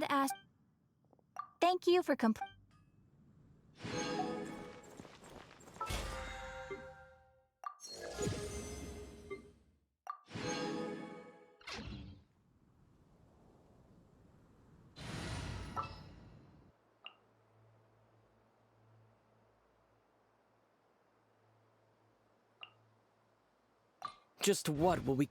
had asked. Thank you for Just what will we...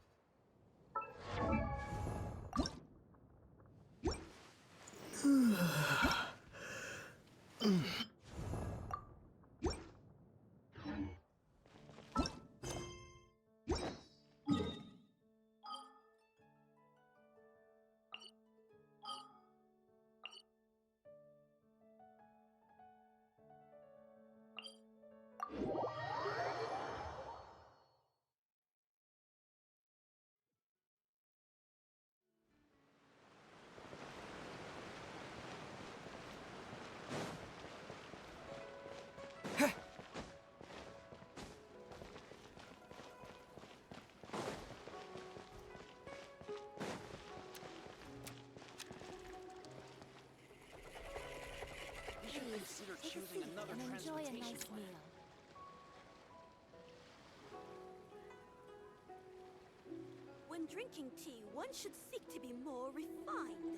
Consider choosing another enjoy a transportation nice plan. meal. When drinking tea, one should seek to be more refined.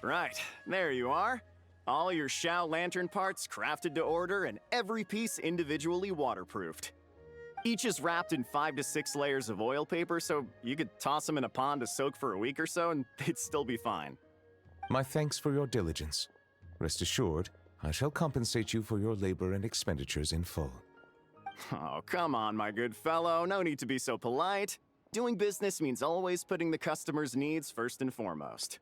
Right, there you are. All your Shao Lantern parts crafted to order and every piece individually waterproofed. Each is wrapped in 5 to 6 layers of oil paper, so you could toss them in a pond to soak for a week or so and they'd still be fine. My thanks for your diligence. Rest assured, I shall compensate you for your labor and expenditures in full. Oh, come on, my good fellow. No need to be so polite. Doing business means always putting the customer's needs first and foremost.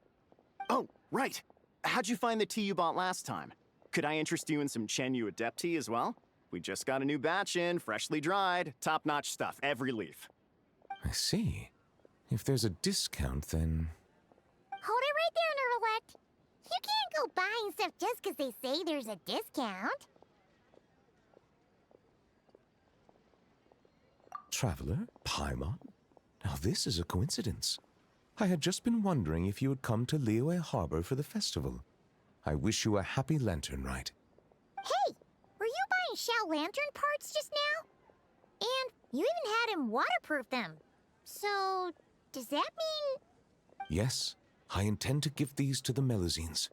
Oh, right. How'd you find the tea you bought last time? Could I interest you in some Chenyu Adept tea as well? We just got a new batch in, freshly dried, top-notch stuff, every leaf. I see. If there's a discount, then... Hold it right there, Nervalette. You can't go buying stuff just because they say there's a discount. Traveler? Paimon? Now this is a coincidence. I had just been wondering if you would come to Liyue Harbor for the festival. I wish you a happy lantern ride. Hey, were you buying Shao Lantern parts just now? And you even had him waterproof them. So, does that mean... Yes, I intend to give these to the Melusines.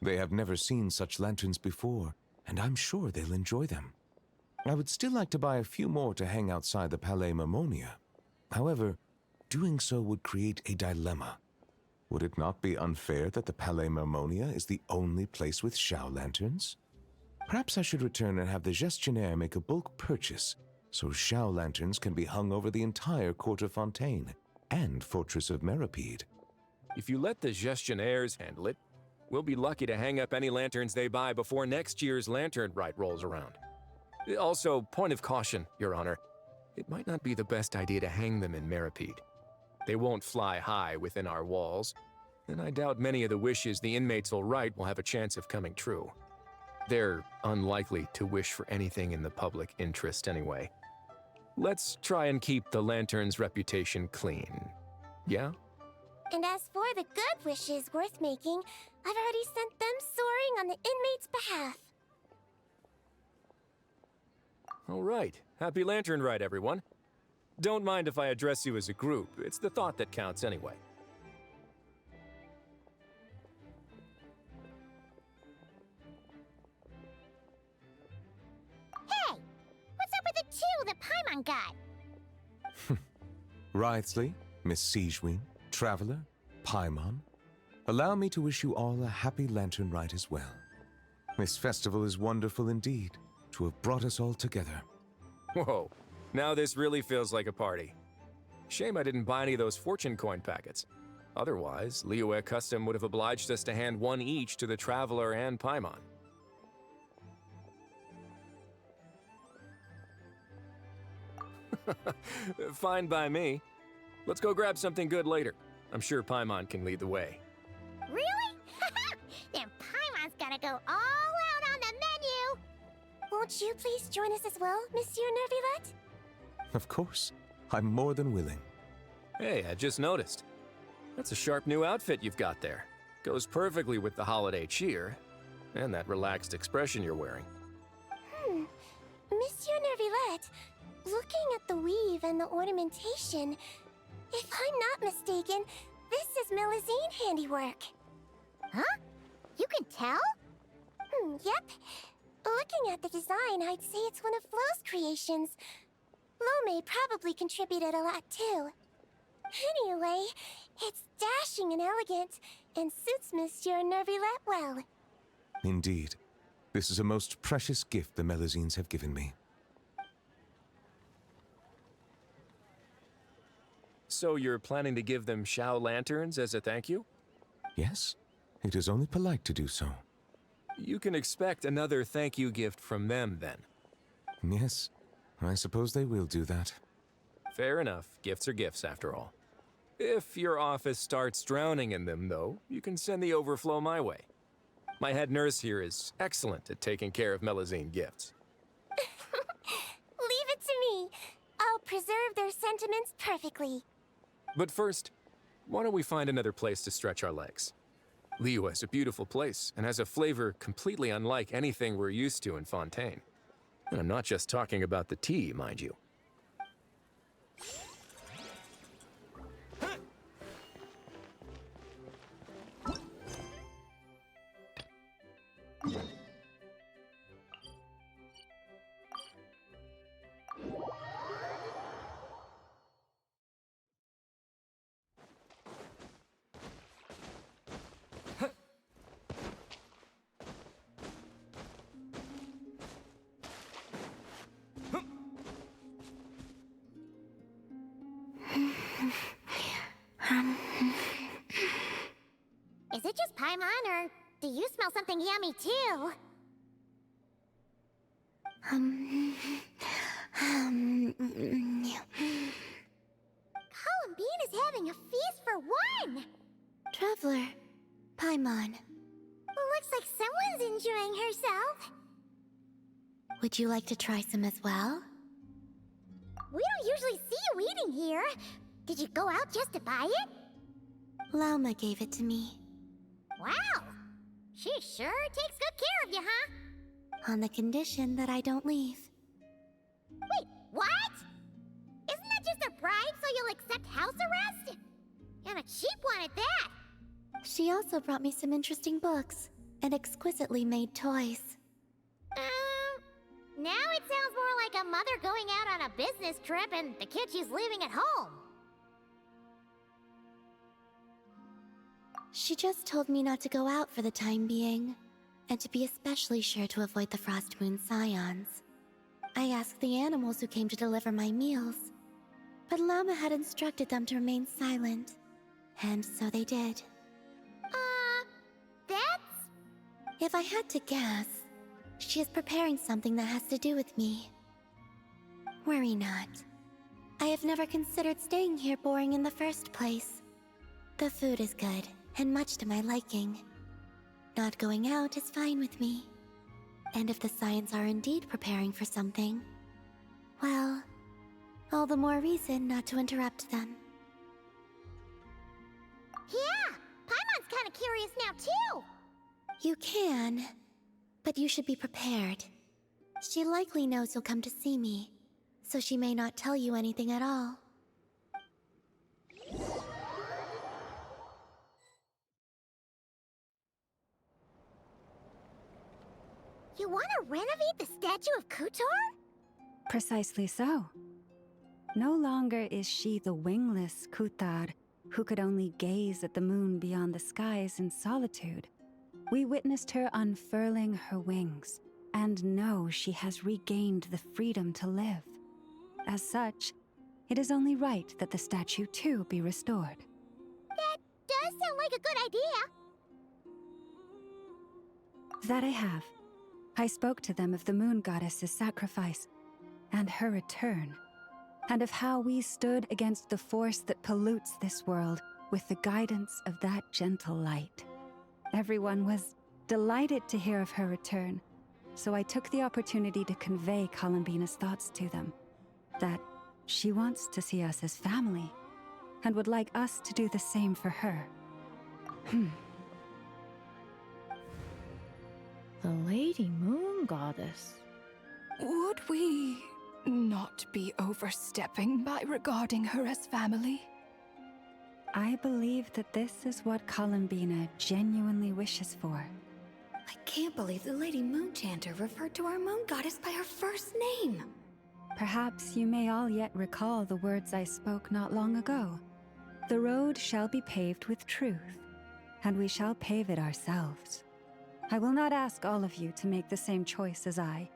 They have never seen such lanterns before, and I'm sure they'll enjoy them. I would still like to buy a few more to hang outside the Palais Mermonia. However, doing so would create a dilemma. Would it not be unfair that the Palais Mermonia is the only place with Shao lanterns? Perhaps I should return and have the gestionnaire make a bulk purchase, so Shao lanterns can be hung over the entire Court of Fontaine and Fortress of Meripede. If you let the gestionnaires handle it, we'll be lucky to hang up any lanterns they buy before next year's Lantern Rite rolls around. Also, point of caution, Your Honor. It might not be the best idea to hang them in Meripede. They won't fly high within our walls, and I doubt many of the wishes the inmates will write will have a chance of coming true. They're unlikely to wish for anything in the public interest anyway. Let's try and keep the Lantern's reputation clean. Yeah? And as for the good wishes worth making, I've already sent them soaring on the inmates' behalf. All right. Happy Lantern Rite, everyone. Don't mind if I address you as a group. It's the thought that counts anyway. Hey! What's up with the two that Paimon got? Writhely, Miss Siegewing, Traveler, Paimon, allow me to wish you all a happy Lantern Rite as well. This festival is wonderful indeed, to have brought us all together. Whoa, now this really feels like a party. Shame I didn't buy any of those fortune coin packets. Otherwise, Liyue Custom would have obliged us to hand one each to the Traveler and Paimon. Fine by me. Let's go grab something good later. I'm sure Paimon can lead the way. Really? Then Paimon's gonna go all out on the menu! Won't you please join us as well, Monsieur Nervilet? Of course. I'm more than willing. Hey, I just noticed. That's a sharp new outfit you've got there. Goes perfectly with the holiday cheer and that relaxed expression you're wearing. Monsieur Nervilet, looking at the weave and the ornamentation, if I'm not mistaken, this is Melusine handiwork. Huh? You can tell? Yep. Looking at the design, I'd say it's one of Flo's creations. Lome probably contributed a lot too. Anyway, it's dashing and elegant, and suits Monsieur Nervilet well. Indeed. This is a most precious gift the Melusines have given me. So you're planning to give them Shao lanterns as a thank you? Yes, it is only polite to do so. You can expect another thank you gift from them then. Yes, I suppose they will do that. Fair enough. Gifts are gifts, after all. If your office starts drowning in them, though, you can send the overflow my way. My head nurse here is excellent at taking care of Melusine gifts. Leave it to me. I'll preserve their sentiments perfectly. But first, why don't we find another place to stretch our legs? Liyue is a beautiful place and has a flavor completely unlike anything we're used to in Fontaine. And I'm not just talking about the tea, mind you. Is it just Paimon, or do you smell something yummy too? Colin Bean is having a feast for one! Traveler, Paimon. Looks like someone's enjoying herself. Would you like to try some as well? We don't usually see you eating here. Did you go out just to buy it? Lauma gave it to me. Wow! She sure takes good care of you, huh? On the condition that I don't leave. Wait, what? Isn't that just a bribe so you'll accept house arrest? And a cheap one at that! She also brought me some interesting books and exquisitely made toys. Now it sounds more like a mother going out on a business trip and the kid she's leaving at home. She just told me not to go out for the time being, and to be especially sure to avoid the Frost Moon Scions. I asked the animals who came to deliver my meals, but Llama had instructed them to remain silent, and so they did. That's... If I had to guess, she is preparing something that has to do with me. Worry not. I have never considered staying here boring in the first place. The food is good, and much to my liking. Not going out is fine with me. And if the Scions are indeed preparing for something, well, all the more reason not to interrupt them. Yeah! Paimon's kinda curious now, too! You can, but you should be prepared. She likely knows you'll come to see me, so she may not tell you anything at all. You want to renovate the statue of Kutor? Precisely so. No longer is she the wingless Kutar, who could only gaze at the moon beyond the skies in solitude. We witnessed her unfurling her wings, and know she has regained the freedom to live. As such, it is only right that the statue too be restored. That does sound like a good idea. That I have. I spoke to them of the moon goddess's sacrifice and her return, and of how we stood against the force that pollutes this world with the guidance of that gentle light. Everyone was delighted to hear of her return, so I took the opportunity to convey Columbina's thoughts to them, that she wants to see us as family, and would like us to do the same for her. The Lady Moon Goddess. Would we not be overstepping by regarding her as family? I believe that this is what Columbina genuinely wishes for. I can't believe the Lady Moonchanter referred to our moon goddess by her first name. Perhaps you may all yet recall the words I spoke not long ago. The road shall be paved with truth, and we shall pave it ourselves. I will not ask all of you to make the same choice as I,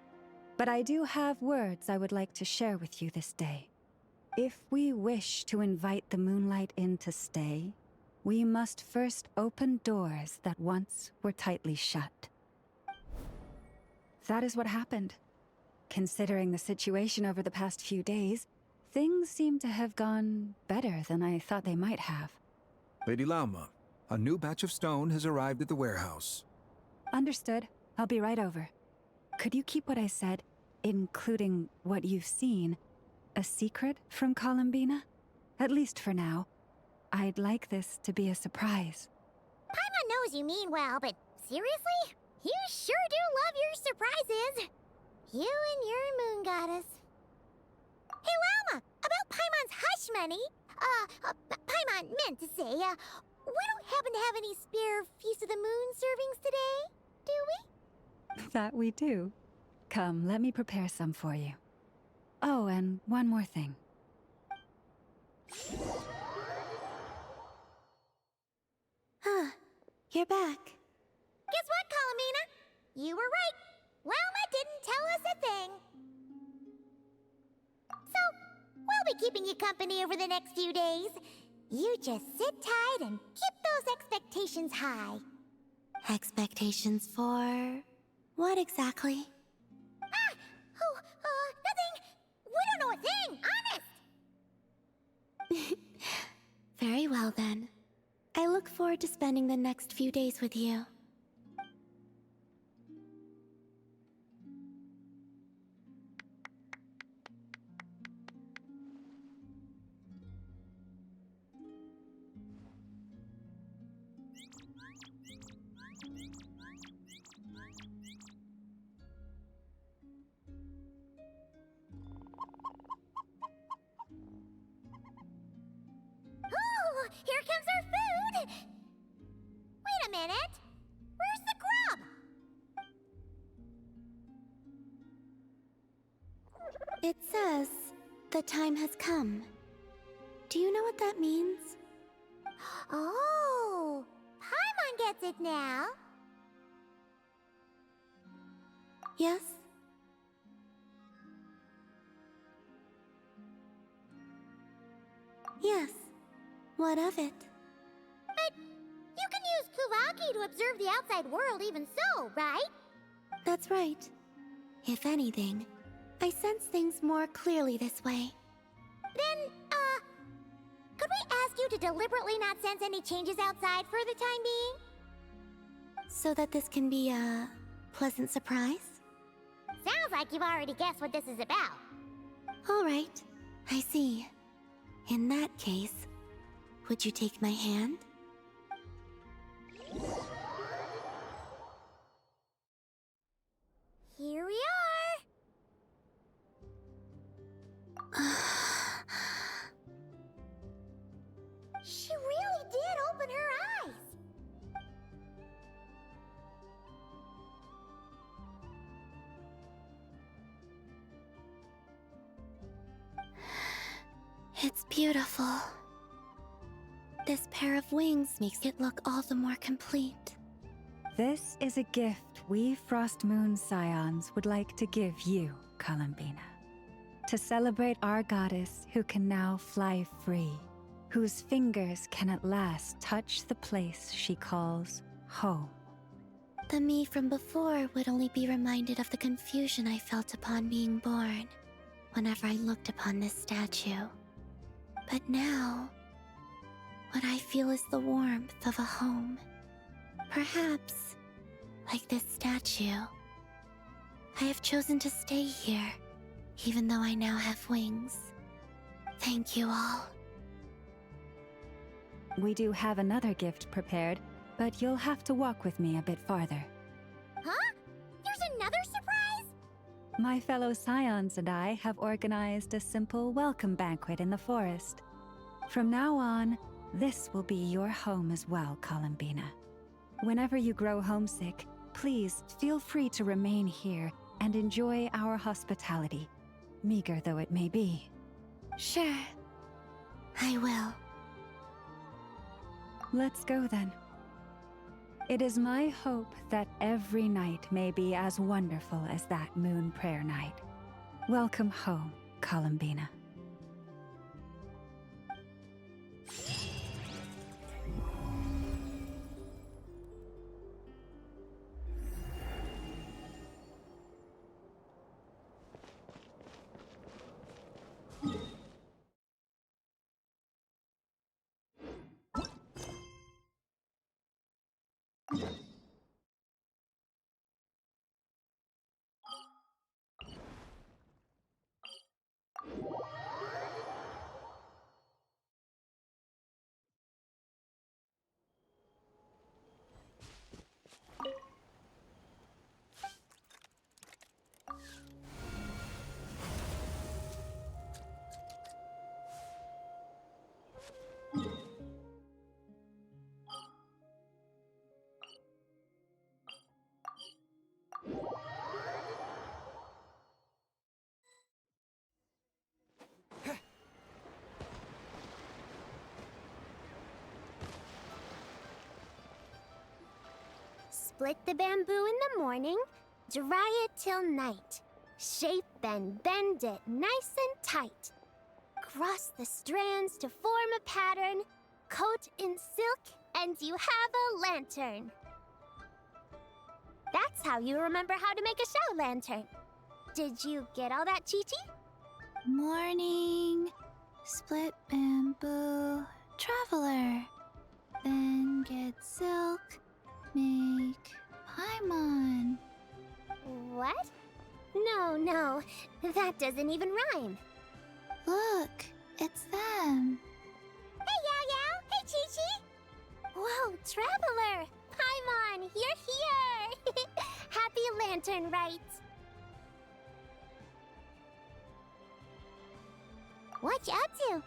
but I do have words I would like to share with you this day. If we wish to invite the moonlight in to stay, we must first open doors that once were tightly shut. That is what happened. Considering the situation over the past few days, things seem to have gone better than I thought they might have. Lady Lauma, a new batch of stone has arrived at the warehouse. Understood. I'll be right over. Could you keep what I said, including what you've seen, a secret from Columbina? At least for now. I'd like this to be a surprise. Paimon knows you mean well, but seriously? You sure do love your surprises. You and your moon goddess. Hey, Lauma, about Paimon's hush money. Paimon meant to say, we don't happen to have any spare Feast of the Moon servings today, do we? That we do. Come, let me prepare some for you. Oh, and one more thing. You're back. Guess what, Columbina? You were right. Lauma didn't tell us a thing. So, we'll be keeping you company over the next few days. You just sit tight and keep those expectations high. Expectations for what exactly? Nothing. We don't know a thing, honest. Very well then. I look forward to spending the next few days with you. Ooh, here comes our food! Wait a minute! Where's the grub? It says, the time has come. Do you know what that means? Oh, Paimon gets it now. Yes? Yes. What of it? But you can use Kuvaki to observe the outside world even so, right? That's right. If anything, I sense things more clearly this way. Then, could we ask you to deliberately not sense any changes outside for the time being? So that this can be a pleasant surprise? Sounds like you've already guessed what this is about. All right, I see. In that case, would you take my hand? Here we are. She really did open her eyes. It's beautiful. This pair of wings makes it look all the more complete. This is a gift we Frost Moon Scions would like to give you, Columbina. to celebrate our goddess who can now fly free, whose fingers can at last touch the place she calls home. The me from before would only be reminded of the confusion I felt upon being born whenever I looked upon this statue. But now, what I feel is the warmth of a home. Perhaps, like this statue, I have chosen to stay here, even though I now have wings. Thank you all. We do have another gift prepared, but you'll have to walk with me a bit farther. Huh? There's another surprise? My fellow scions and I have organized a simple welcome banquet in the forest. From now on, this will be your home as well, Columbina. Whenever you grow homesick, please feel free to remain here and enjoy our hospitality, meager though it may be. Sure, I will. Let's go then. It is my hope that every night may be as wonderful as that moon prayer night. Welcome home, Columbina. Split the bamboo in the morning, dry it till night. Shape and bend it nice and tight. Cross the strands to form a pattern, coat in silk, and you have a lantern. That's how you remember how to make a show lantern. Did you get all that, Chi-Chi? Morning, split bamboo, traveler. Then get silk, make paimon. What? No, that doesn't even rhyme. Look, it's them. Hey, Yao! Hey, Chi-Chi! Whoa, Traveler! Paimon, you're here! Happy Lantern Rite! What you up to?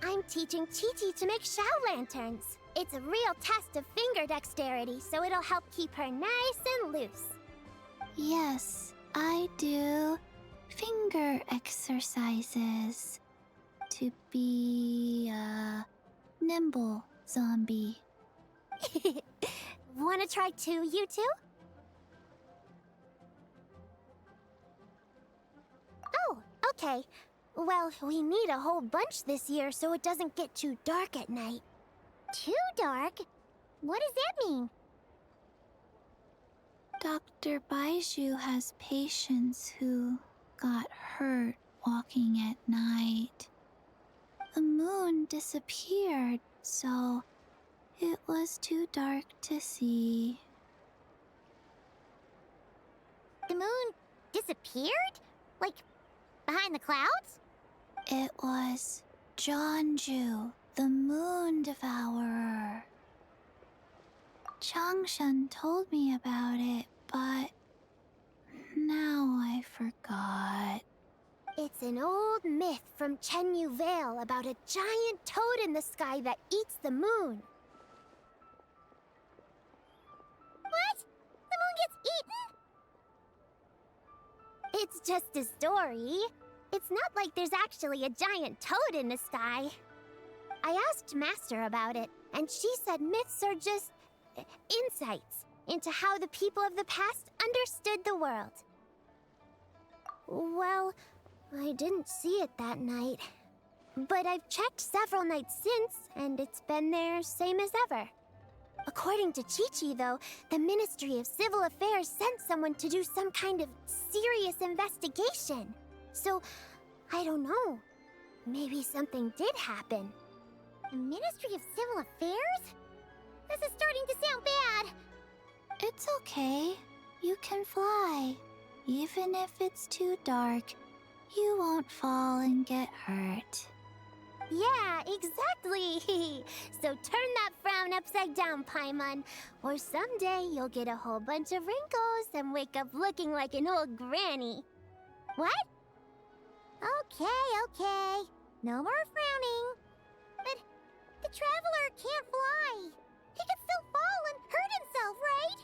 I'm teaching Chi-Chi to make Shao lanterns. It's a real test of finger dexterity, so it'll help keep her nice and loose. Yes, I do finger exercises to be a nimble zombie. Wanna try too, you two? Oh, okay. Well, we need a whole bunch this year so it doesn't get too dark at night. Too dark? What does that mean? Dr. Baiju has patients who got hurt walking at night. The moon disappeared, so it was too dark to see. The moon disappeared? Like, behind the clouds? It was Jeonju, the moon devourer. Changshan told me about it, but now I forgot. It's an old myth from Chenyu Vale about a giant toad in the sky that eats the moon. What? The moon gets eaten? It's just a story. It's not like there's actually a giant toad in the sky. I asked Master about it, and she said myths are just insights into how the people of the past understood the world. Well, I didn't see it that night. But I've checked several nights since, and it's been there same as ever. According to Chi-Chi, though, the Ministry of Civil Affairs sent someone to do some kind of serious investigation. So, I don't know. Maybe something did happen. The Ministry of Civil Affairs? This is starting to sound bad. It's okay. You can fly. Even if it's too dark, you won't fall and get hurt. Yeah, exactly! So turn that frown upside down, Paimon, or someday you'll get a whole bunch of wrinkles and wake up looking like an old granny. What? Okay. No more frowning. But the Traveler can't fly. He could still fall and hurt himself, right?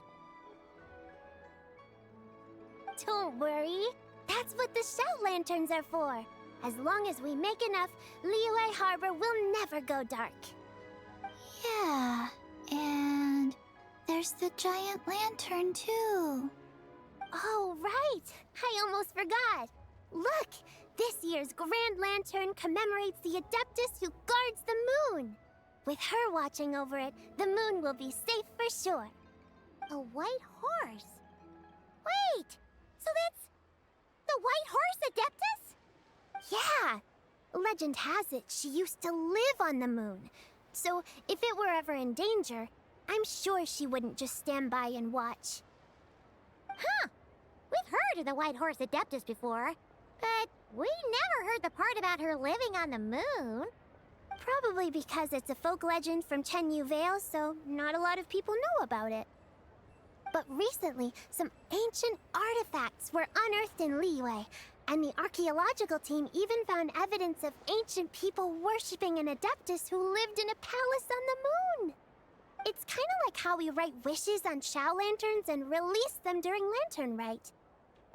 Don't worry. That's what the shout lanterns are for. As long as we make enough, Liyue Harbor will never go dark. Yeah, and there's the giant lantern too. Oh, right! I almost forgot. Look! This year's Grand Lantern commemorates the Adeptus who guards the moon. With her watching over it, the moon will be safe for sure. A white horse? Wait! So that's the White Horse Adeptus? Yeah! Legend has it she used to live on the moon. So if it were ever in danger, I'm sure she wouldn't just stand by and watch. Huh! We've heard of the White Horse Adeptus before, but we never heard the part about her living on the moon. Probably because it's a folk legend from Chenyu Vale, so not a lot of people know about it. But recently, some ancient artifacts were unearthed in Liyue, and the archaeological team even found evidence of ancient people worshipping an Adeptus who lived in a palace on the moon. It's kind of like how we write wishes on Shao lanterns and release them during Lantern Rite.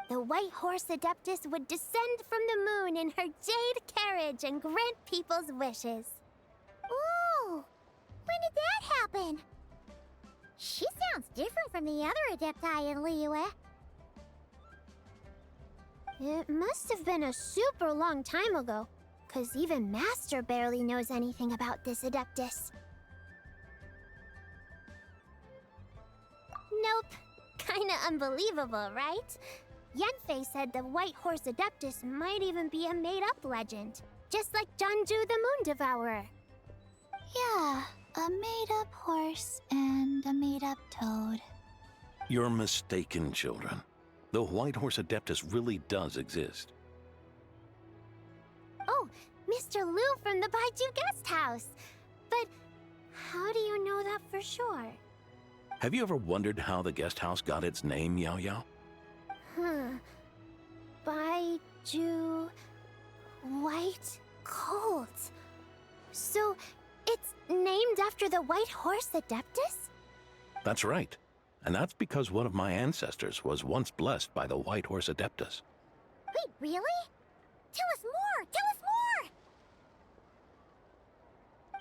The White Horse Adeptus would descend from the moon in her jade carriage and grant people's wishes. Ooh! When did that happen? She sounds different from the other Adepti in Liyue. It must have been a super long time ago, 'cause even Master barely knows anything about this Adeptus. Nope. Kinda unbelievable, right? Yanfei said the White Horse Adeptus might even be a made-up legend, just like Janju the Moon Devourer. Yeah, a made-up horse and a made-up toad. You're mistaken, children. The White Horse Adeptus really does exist. Oh, Mr. Liu from the Baiju Guest House. But how do you know that for sure? Have you ever wondered how the guest house got its name, Yao Yao? Baiju... White Colt. So, it's named after the White Horse Adeptus? That's right. And that's because one of my ancestors was once blessed by the White Horse Adeptus. Wait, really? Tell us more! Tell us more!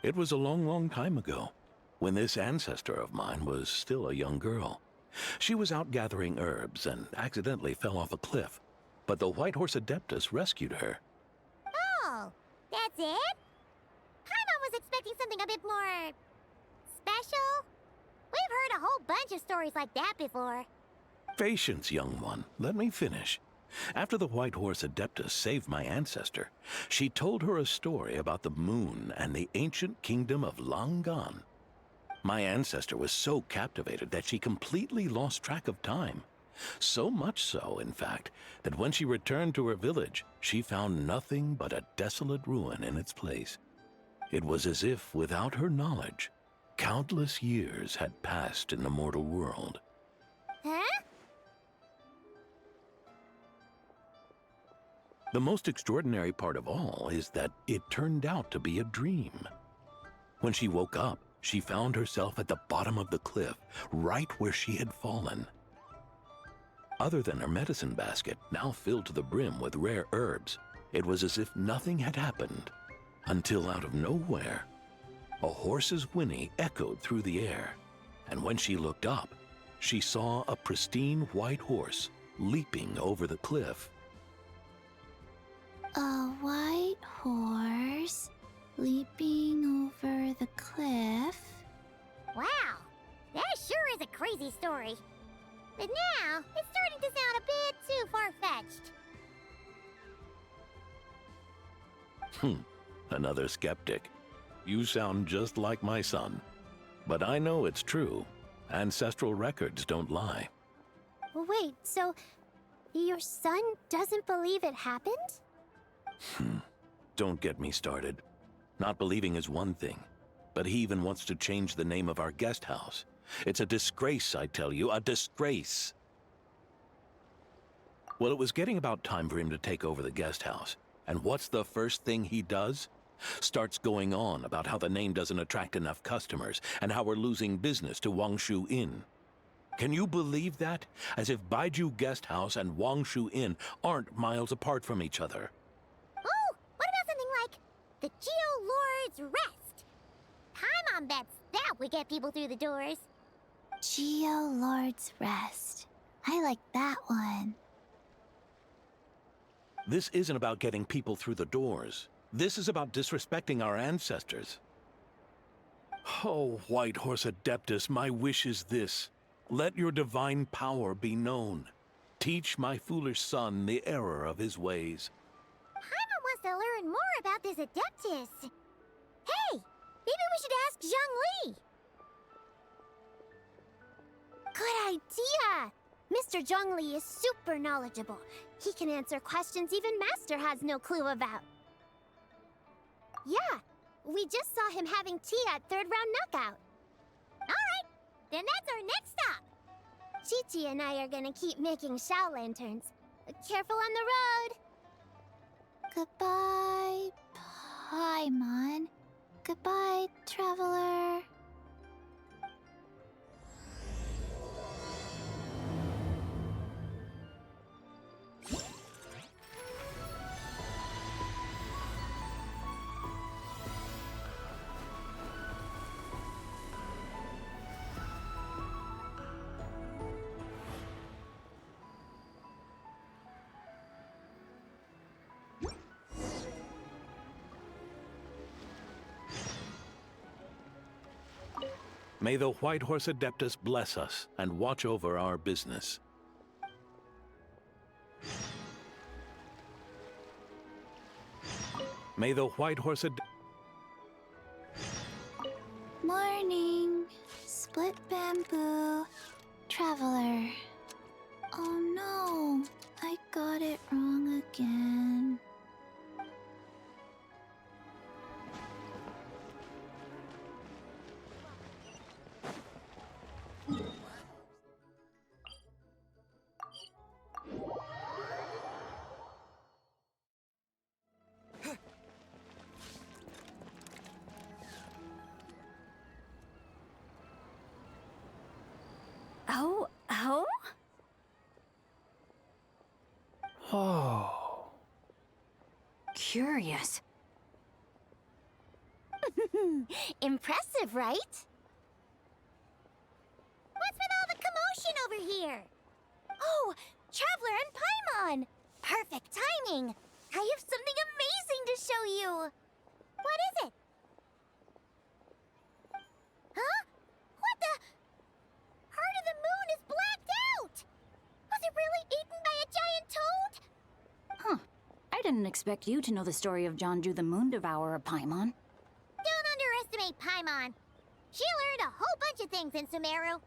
It was a long, long time ago, when this ancestor of mine was still a young girl. She was out gathering herbs and accidentally fell off a cliff, but the White Horse Adeptus rescued her. Oh, that's it? Paimon was expecting something a bit more... special? We've heard a whole bunch of stories like that before. Patience, young one. Let me finish. After the White Horse Adeptus saved my ancestor, she told her a story about the moon and the ancient kingdom of Langan. My ancestor was so captivated that she completely lost track of time. So much so, in fact, that when she returned to her village, she found nothing but a desolate ruin in its place. It was as if, without her knowledge, countless years had passed in the mortal world. Huh? The most extraordinary part of all is that it turned out to be a dream. When she woke up, she found herself at the bottom of the cliff, right where she had fallen. Other than her medicine basket, now filled to the brim with rare herbs, it was as if nothing had happened, until out of nowhere, a horse's whinny echoed through the air, and when she looked up, she saw a pristine white horse leaping over the cliff. A white horse leaping over the cliff. Wow, that sure is a crazy story. But now, it's starting to sound a bit too far-fetched. Another skeptic. You sound just like my son. But I know it's true. Ancestral records don't lie. Wait, so your son doesn't believe it happened? Don't get me started. Not believing is one thing, but he even wants to change the name of our guest house. It's a disgrace, I tell you, a disgrace. Well, it was getting about time for him to take over the guest house. And what's the first thing he does? Starts going on about how the name doesn't attract enough customers and how we're losing business to Wangshu Inn. Can you believe that? As if Baiju Guest House and Wangshu Inn aren't miles apart from each other. Oh, what about something like the Geo Lord's Rest? Paimon bets that would get people through the doors. Geo Lord's Rest. I like that one. This isn't about getting people through the doors. This is about disrespecting our ancestors. Oh, White Horse Adeptus, my wish is this. Let your divine power be known. Teach my foolish son the error of his ways. Paimon wants to learn more about this Adeptus. Hey, maybe we should ask Zhang Li. Good idea! Mr. Zhang Li is super knowledgeable. He can answer questions even Master has no clue about. Yeah, we just saw him having tea at third round knockout. Alright, then that's our next stop. Chi-Chi and I are gonna keep making Shao lanterns. Careful on the road. Goodbye, Paimon. Goodbye, traveler. May the White Horse Adeptus bless us and watch over our business. May the White Horse Morning. Split bamboo. Traveler. Oh no. I got it wrong again. Oh? Curious. Impressive, right? What's with all the commotion over here? Oh, Traveler and Paimon! Perfect timing! I have something amazing to show you! What is it? Huh? What the? Heart of the Moon is blacked out! Was it really eaten by a giant toad? Huh. I didn't expect you to know the story of Jonju the Moon Devourer, Paimon. Don't underestimate Paimon. She learned a whole bunch of things in Sumeru.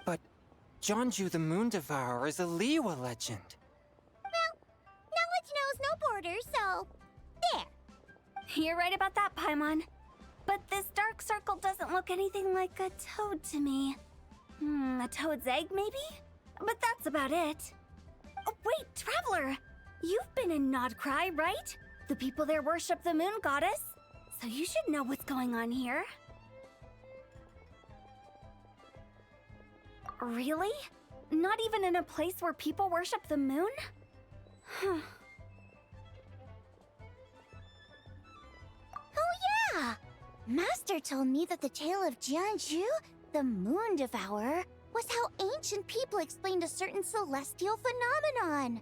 But Jonju the Moon Devourer is a Liyue legend. Well, knowledge knows no borders, so there. You're right about that, Paimon. But this dark circle doesn't look anything like a toad to me. A toad's egg, maybe? But that's about it. Oh, wait, Traveler! You've been in Nodcry, right? The people there worship the moon goddess. So you should know what's going on here. Really? Not even in a place where people worship the moon? Huh. Oh yeah! Master told me that the tale of Jianzhu, the Moon Devourer, was how ancient people explained a certain celestial phenomenon.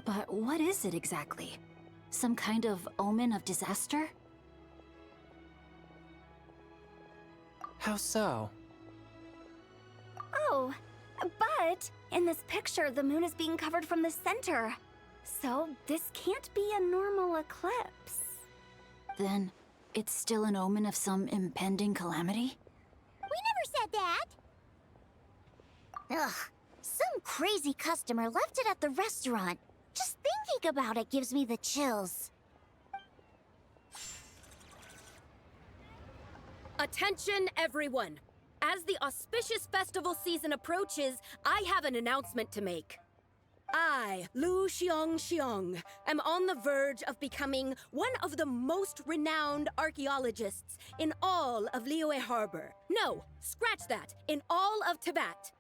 But what is it exactly? Some kind of omen of disaster? How so? Oh, but in this picture, the moon is being covered from the center. So this can't be a normal eclipse. Then it's still an omen of some impending calamity? We never said that! Ugh, some crazy customer left it at the restaurant. Just thinking about it gives me the chills. Attention, everyone! As the auspicious festival season approaches, I have an announcement to make. I, Lu Xiong, am on the verge of becoming one of the most renowned archaeologists in all of Liyue Harbor. No, scratch that, in all of Tibet.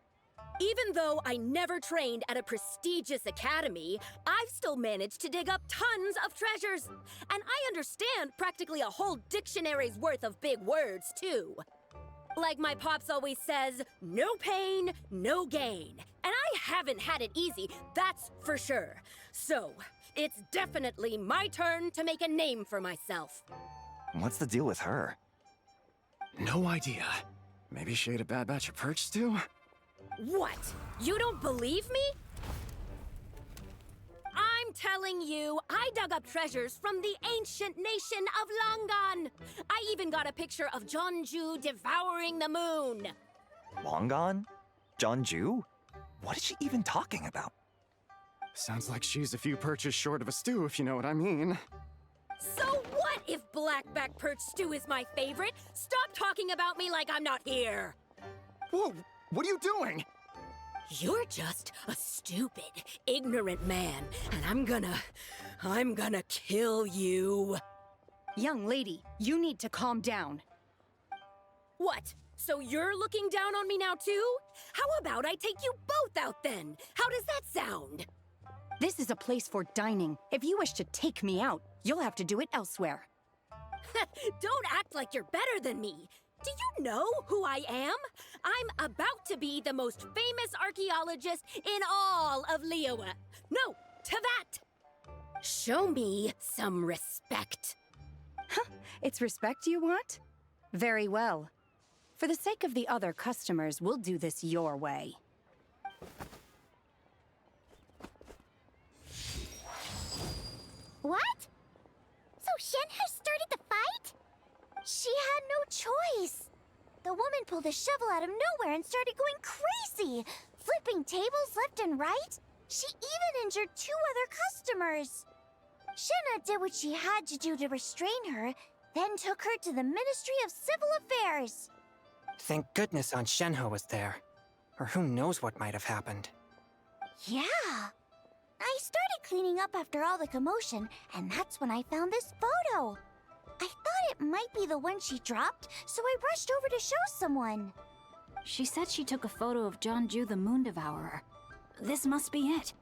Even though I never trained at a prestigious academy, I've still managed to dig up tons of treasures. And I understand practically a whole dictionary's worth of big words, too. Like my pops always says, no pain, no gain. And I haven't had it easy, that's for sure. So, it's definitely my turn to make a name for myself. What's the deal with her? No idea. Maybe she ate a bad batch of perch stew? What? You don't believe me? I'm telling you, I dug up treasures from the ancient nation of Longan. I even got a picture of Jeonju devouring the moon. Longan? Jeonju? What is she even talking about? Sounds like she's a few perches short of a stew, if you know what I mean. So what if blackback perch stew is my favorite? Stop talking about me like I'm not here. Whoa, what are you doing? You're just a stupid, ignorant man, and I'm gonna kill you. Young lady, you need to calm down. What? So you're looking down on me now too? How about I take you both out then? How does that sound? This is a place for dining. If you wish to take me out, you'll have to do it elsewhere. Don't act like you're better than me. Do you know who I am? I'm about to be the most famous archaeologist in all of Liyue. No, Tibet. Show me some respect. It's respect you want? Very well. For the sake of the other customers, we'll do this your way. What? So Shen has started the fight? She had no choice. The woman pulled a shovel out of nowhere and started going crazy, flipping tables left and right. She even injured 2 other customers. Shenna did what she had to do to restrain her, then took her to the Ministry of Civil Affairs. Thank goodness Aunt Shenhe was there. Or who knows what might have happened. Yeah. I started cleaning up after all the commotion, and that's when I found this photo. I thought it might be the one she dropped, so I rushed over to show someone. She said she took a photo of Jeonju the Moon Devourer. This must be it.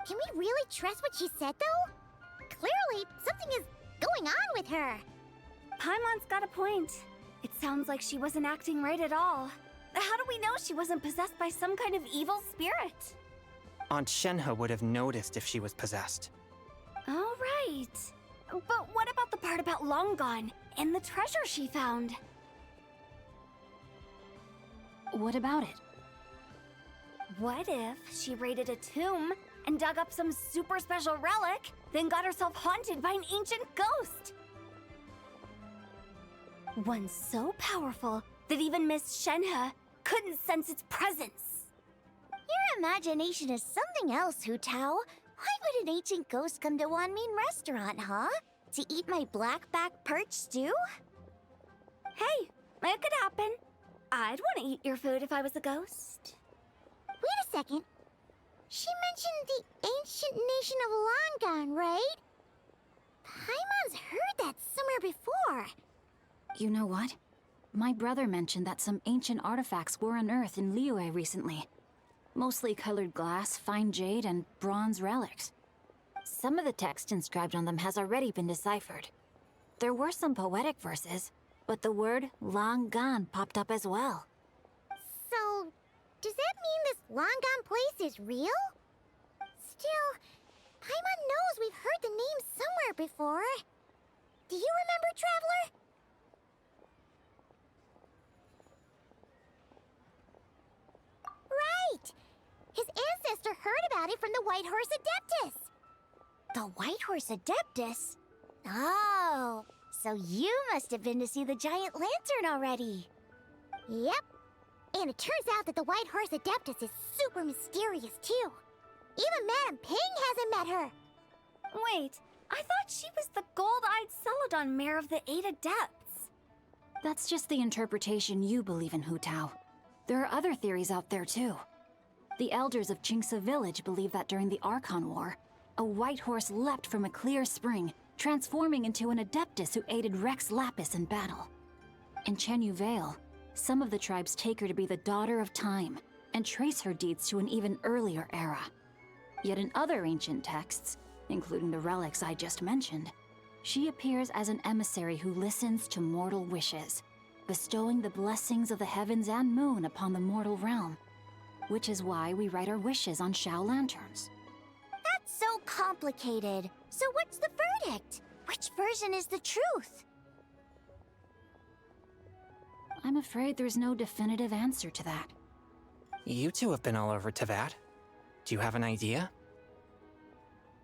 Can we really trust what she said, though? Clearly, something is going on with her. Paimon's got a point. It sounds like she wasn't acting right at all. How do we know she wasn't possessed by some kind of evil spirit? Aunt Shenhe would have noticed if she was possessed. All right. But what about the part about Longan and the treasure she found? What about it? What if she raided a tomb and dug up some super special relic, then got herself haunted by an ancient ghost? One so powerful that even Miss Shenhe couldn't sense its presence. Your imagination is something else, Hu Tao. Why would an ancient ghost come to Wanmin restaurant, huh? To eat my blackback perch stew? Hey, it could happen. I'd want to eat your food if I was a ghost. Wait a second. She mentioned the ancient nation of Longan, right? Paimon's heard that somewhere before. You know what? My brother mentioned that some ancient artifacts were unearthed in Liyue recently. Mostly colored glass, fine jade, and bronze relics. Some of the text inscribed on them has already been deciphered. There were some poetic verses, but the word Longan popped up as well. So, does that mean this Longan place is real? Still, Paimon knows we've heard the name somewhere before. Do you remember, Traveler? Right! His ancestor heard about it from the White Horse Adeptus. The White Horse Adeptus? Oh, so you must have been to see the giant lantern already. Yep. And it turns out that the White Horse Adeptus is super mysterious, too. Even Madame Ping hasn't met her. Wait, I thought she was the gold-eyed Celadon mare of the 8 Adepts. That's just the interpretation you believe in, Hu Tao. There are other theories out there, too. The elders of Qingce Village believe that during the Archon War, a white horse leapt from a clear spring, transforming into an Adeptus who aided Rex Lapis in battle. In Chenyu Vale, some of the tribes take her to be the daughter of time, and trace her deeds to an even earlier era. Yet in other ancient texts, including the relics I just mentioned, she appears as an emissary who listens to mortal wishes, bestowing the blessings of the heavens and moon upon the mortal realm, which is why we write our wishes on Shao lanterns. That's so complicated. So what's the verdict? Which version is the truth? I'm afraid there's no definitive answer to that. You two have been all over Teyvat. Do you have an idea?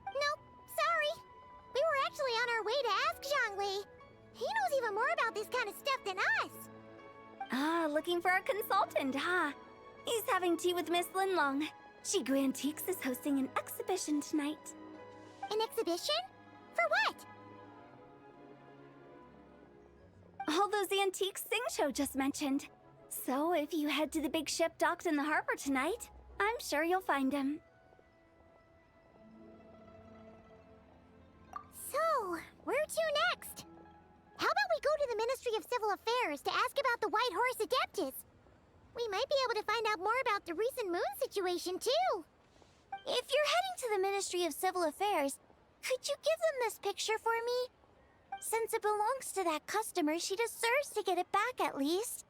Nope, sorry. We were actually on our way to ask Zhongli. He knows even more about this kind of stuff than us. Ah, looking for a consultant, huh? He's having tea with Miss Linlong. Shigu Antiques is hosting an exhibition tonight. An exhibition? For what? All those antiques Sing Show just mentioned. So if you head to the big ship docked in the harbor tonight, I'm sure you'll find him. So, where to next? How about we go to the Ministry of Civil Affairs to ask about the White Horse Adeptus? We might be able to find out more about the recent moon situation, too. If you're heading to the Ministry of Civil Affairs, could you give them this picture for me? Since it belongs to that customer, she deserves to get it back at least.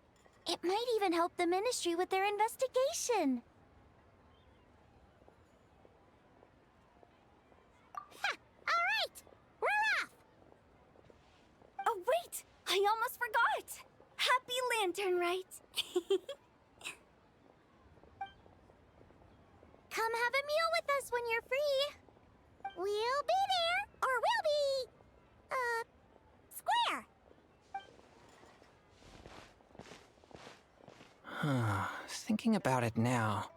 It might even help the Ministry with their investigation. Ha! All right! We're off! Oh, wait! I almost forgot! Happy Lantern, Rite? Come have a meal with us when you're free. We'll be there, or we'll be... square. Thinking about it now,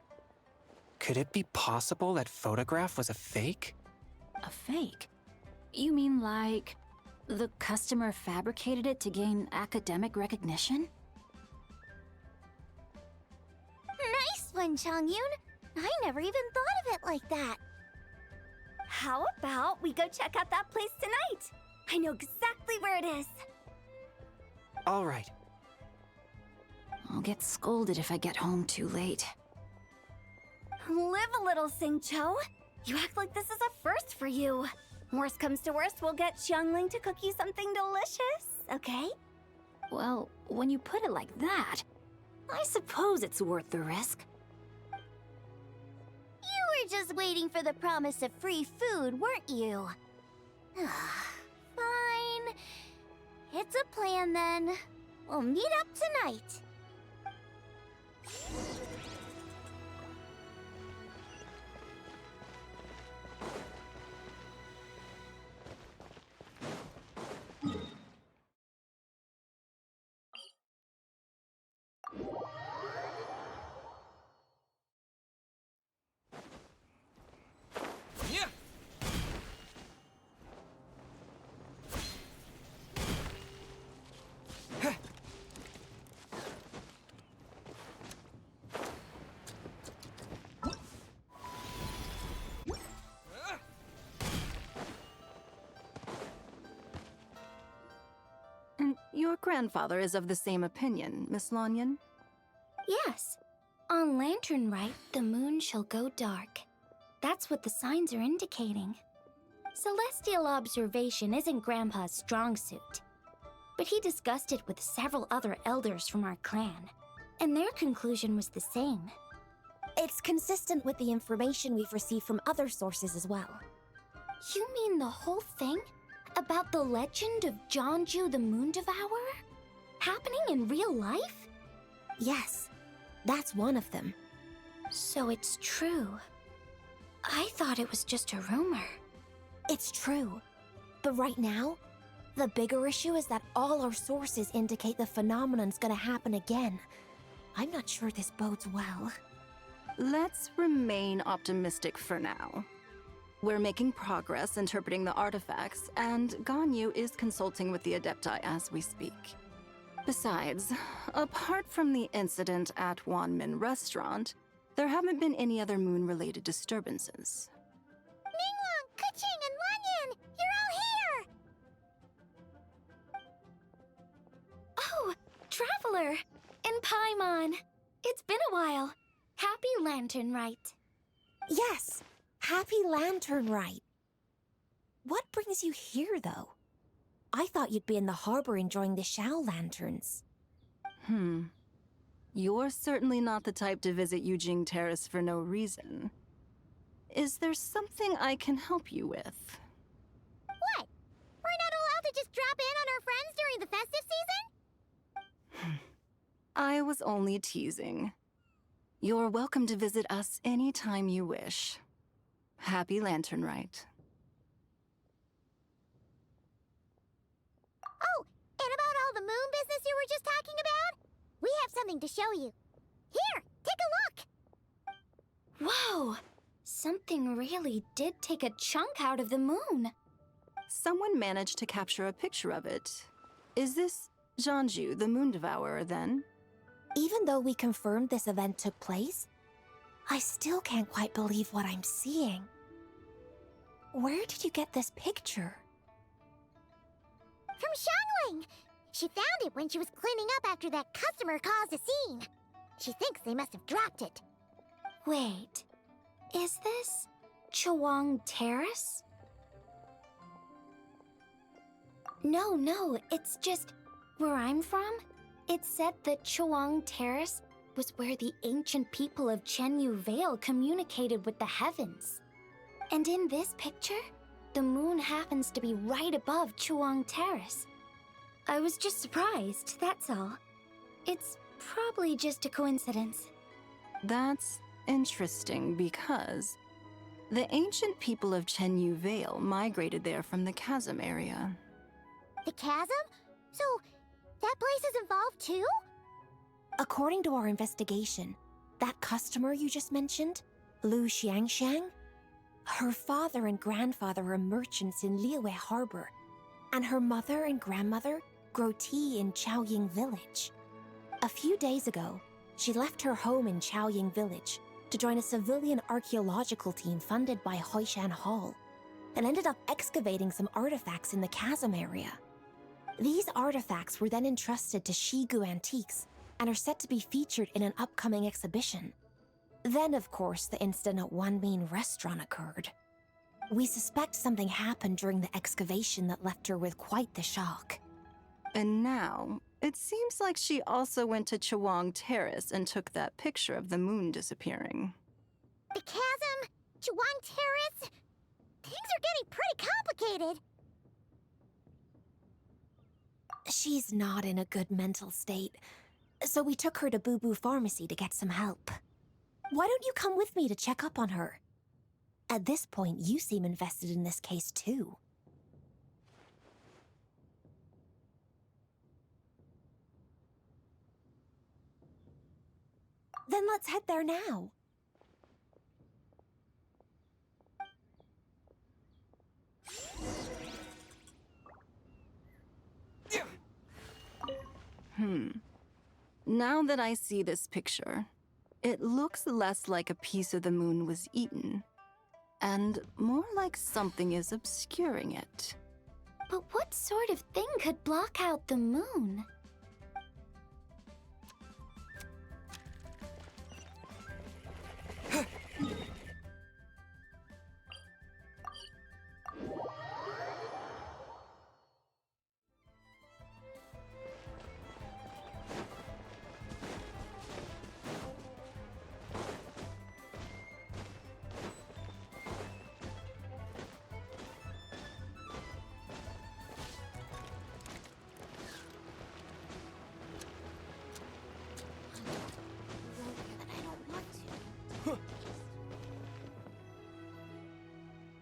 could it be possible that photograph was a fake? A fake? You mean like the customer fabricated it to gain academic recognition? Nice one, Changyun. I never even thought of it like that. How about we go check out that place tonight? I know exactly where it is. All right. I'll get scolded if I get home too late. Live a little, Singcho. You act like this is a first for you. Worst comes to worst, we'll get Xiangling to cook you something delicious, okay? Well, when you put it like that, I suppose it's worth the risk. You were just waiting for the promise of free food, weren't you? Fine. It's a plan then. We'll meet up tonight. Your grandfather is of the same opinion, Miss Lanyan? Yes. On Lantern Rite, the moon shall go dark. That's what the signs are indicating. Celestial observation isn't Grandpa's strong suit. But he discussed it with several other elders from our clan, and their conclusion was the same. It's consistent with the information we've received from other sources as well. You mean the whole thing? About the legend of Jeonju the Moon Devourer? Happening in real life? Yes, that's one of them. So it's true. I thought it was just a rumor. It's true. But right now, the bigger issue is that all our sources indicate the phenomenon's gonna happen again. I'm not sure this bodes well. Let's remain optimistic for now. We're making progress interpreting the artifacts, and Ganyu is consulting with the Adepti as we speak. Besides, apart from the incident at Wanmin Restaurant, there haven't been any other moon-related disturbances. Ningguang, Keqing, and Lanyan! You're all here! Oh, Traveler! And Paimon! It's been a while. Happy Lantern Rite. Yes, Happy Lantern Rite. What brings you here, though? I thought you'd be in the harbor enjoying the Shao lanterns. You're certainly not the type to visit Yujing Terrace for no reason. Is there something I can help you with? What? We're not allowed to just drop in on our friends during the festive season? I was only teasing. You're welcome to visit us anytime you wish. Happy Lantern Rite. Oh, and about all the moon business you were just talking about? We have something to show you. Here, take a look! Whoa! Something really did take a chunk out of the moon. Someone managed to capture a picture of it. Is this Jeonju, the Moon Devourer, then? Even though we confirmed this event took place, I still can't quite believe what I'm seeing. Where did you get this picture? From Xiangling! She found it when she was cleaning up after that customer caused a scene. She thinks they must have dropped it. Wait, is this Chawang Terrace? No, it's just where I'm from. It said that Chawang Terrace was where the ancient people of Chenyu Vale communicated with the heavens. And in this picture, the moon happens to be right above Chawang Terrace. I was just surprised, that's all. It's probably just a coincidence. That's interesting because the ancient people of Chenyu Vale migrated there from the chasm area. The chasm? So, that place is involved too? According to our investigation, that customer you just mentioned, Lu Xiangxiang, her father and grandfather are merchants in Liyue Harbor, and her mother and grandmother grow tea in Chaoying Village. A few days ago, she left her home in Chaoying Village to join a civilian archaeological team funded by Hoishan Hall, and ended up excavating some artifacts in the chasm area. These artifacts were then entrusted to Shigu Antiques and are set to be featured in an upcoming exhibition. Then, of course, the incident at Wanmin Restaurant occurred. We suspect something happened during the excavation that left her with quite the shock. And now, it seems like she also went to Chawang Terrace and took that picture of the moon disappearing. The chasm? Chawang Terrace? Things are getting pretty complicated. She's not in a good mental state, so we took her to Boo Boo Pharmacy to get some help. Why don't you come with me to check up on her? At this point, you seem invested in this case too. Then let's head there now. Now that I see this picture, it looks less like a piece of the moon was eaten, and more like something is obscuring it. But what sort of thing could block out the moon?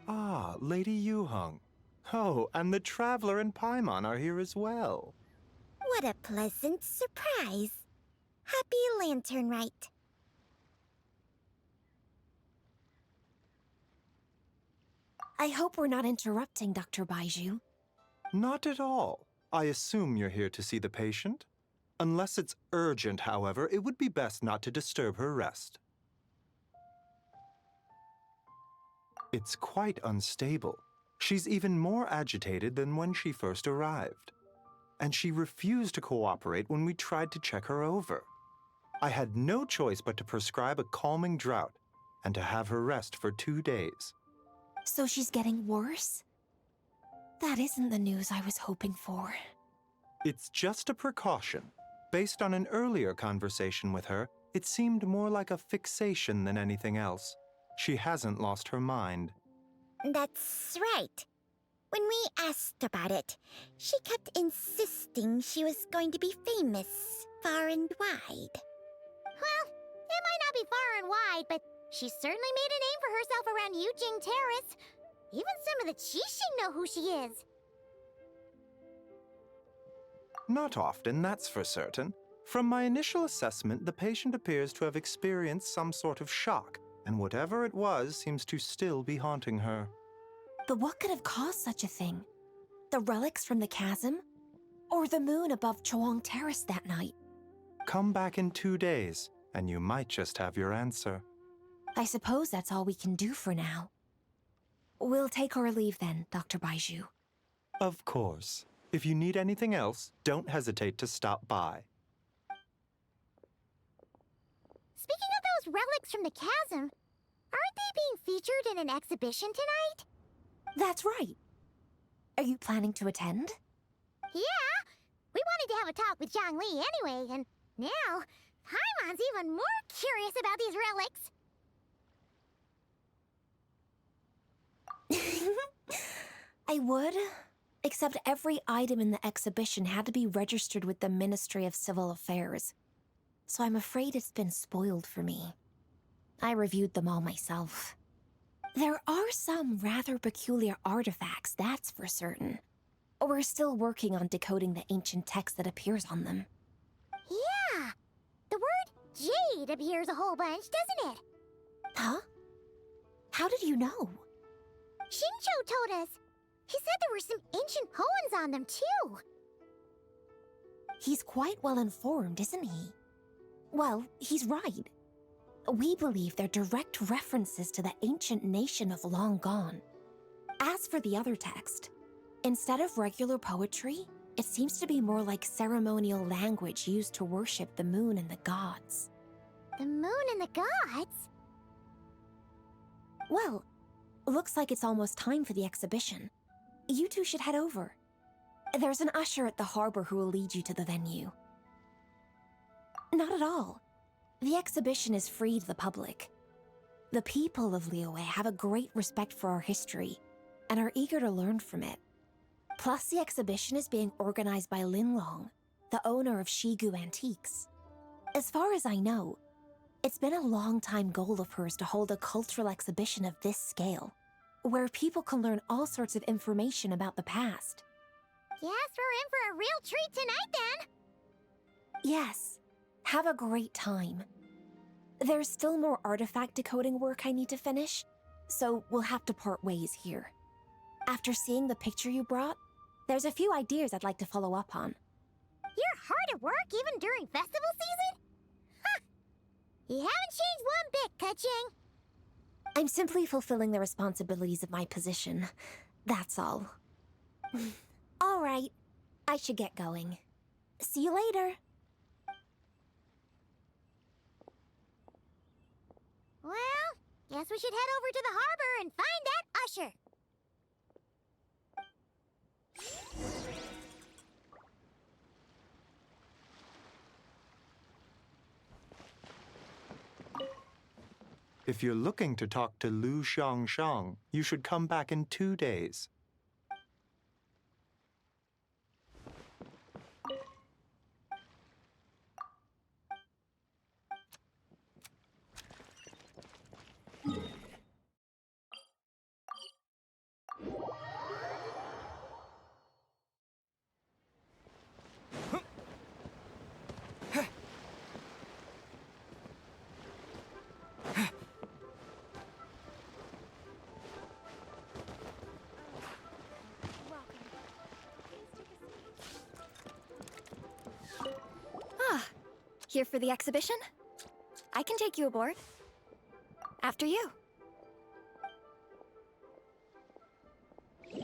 Ah, Lady Yuheng. Oh, and the Traveler and Paimon are here as well. What a pleasant surprise. Happy Lantern Rite. I hope we're not interrupting, Dr. Baiju. Not at all. I assume you're here to see the patient? Unless it's urgent, however, it would be best not to disturb her rest. It's quite unstable. She's even more agitated than when she first arrived. And she refused to cooperate when we tried to check her over. I had no choice but to prescribe a calming draught and to have her rest for 2 days. So she's getting worse? That isn't the news I was hoping for. It's just a precaution. Based on an earlier conversation with her, it seemed more like a fixation than anything else. She hasn't lost her mind. That's right. When we asked about it, she kept insisting she was going to be famous far and wide. Well, it might not be far and wide, but she certainly made a name for herself around Yujing Terrace. Even some of the Qixing know who she is. Not often, that's for certain. From my initial assessment, the patient appears to have experienced some sort of shock, and whatever it was seems to still be haunting her. But what could have caused such a thing? The relics from the chasm? Or the moon above Choang Terrace that night? Come back in 2 days, and you might just have your answer. I suppose that's all we can do for now. We'll take our leave then, Dr. Baiju. Of course. If you need anything else, don't hesitate to stop by. Speaking of those relics from the chasm, aren't they being featured in an exhibition tonight? That's right. Are you planning to attend? Yeah! We wanted to have a talk with Zhang Li anyway, and now Paimon's even more curious about these relics. I would, except every item in the exhibition had to be registered with the Ministry of Civil Affairs. So I'm afraid it's been spoiled for me. I reviewed them all myself. There are some rather peculiar artifacts, that's for certain. We're still working on decoding the ancient text that appears on them. Yeah! The word jade appears a whole bunch, doesn't it? Huh? How did you know? Shincho told us. He said there were some ancient poems on them, too. He's quite well informed, isn't he? Well, he's right. We believe they're direct references to the ancient nation of long gone. As for the other text, instead of regular poetry, it seems to be more like ceremonial language used to worship the moon and the gods. The moon and the gods? Well, looks like it's almost time for the exhibition. You two should head over. There's an usher at the harbor who will lead you to the venue. Not at all. The exhibition is free to the public. The people of Liyue have a great respect for our history and are eager to learn from it. Plus, the exhibition is being organized by Linlong, the owner of Shigu Antiques. As far as I know, it's been a long-time goal of hers to hold a cultural exhibition of this scale, where people can learn all sorts of information about the past. Guess we're in for a real treat tonight, then. Yes, have a great time. There's still more artifact decoding work I need to finish, so we'll have to part ways here. After seeing the picture you brought, there's a few ideas I'd like to follow up on. You're hard at work even during festival season? Ha! You haven't changed one bit, Keqing. I'm simply fulfilling the responsibilities of my position. That's all. All right, I should get going. See you later. Well, guess we should head over to the harbor and find that usher. If you're looking to talk to Lu Xiangshang, you should come back in 2 days. Here for the exhibition? I can take you aboard. After you. Whoa!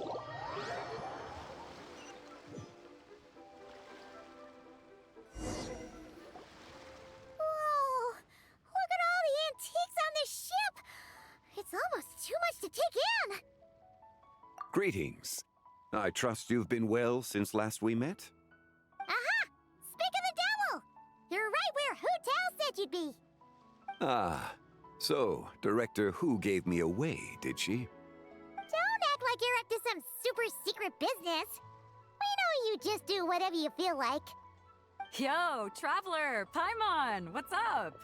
Look at all the antiques on this ship! It's almost too much to take in! Greetings. I trust you've been well since last we met? Aha! Speak of the devil! You're right where Hu Tao said you'd be! Ah, so Director Hu gave me away, did she? Don't act like you're up to some super secret business! We know you just do whatever you feel like. Yo, Traveler! Paimon! What's up?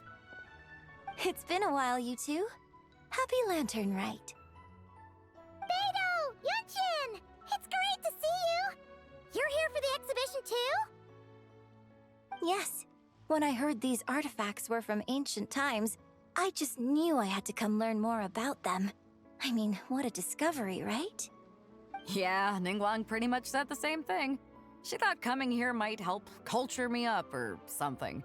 It's been a while, you two. Happy Lantern Rite. Beidou! Yunchin! It's great to see you! You're here for the exhibition too? Yes. When I heard these artifacts were from ancient times, I just knew I had to come learn more about them. I mean, what a discovery, right? Yeah, Ningguang pretty much said the same thing. She thought coming here might help culture me up or something.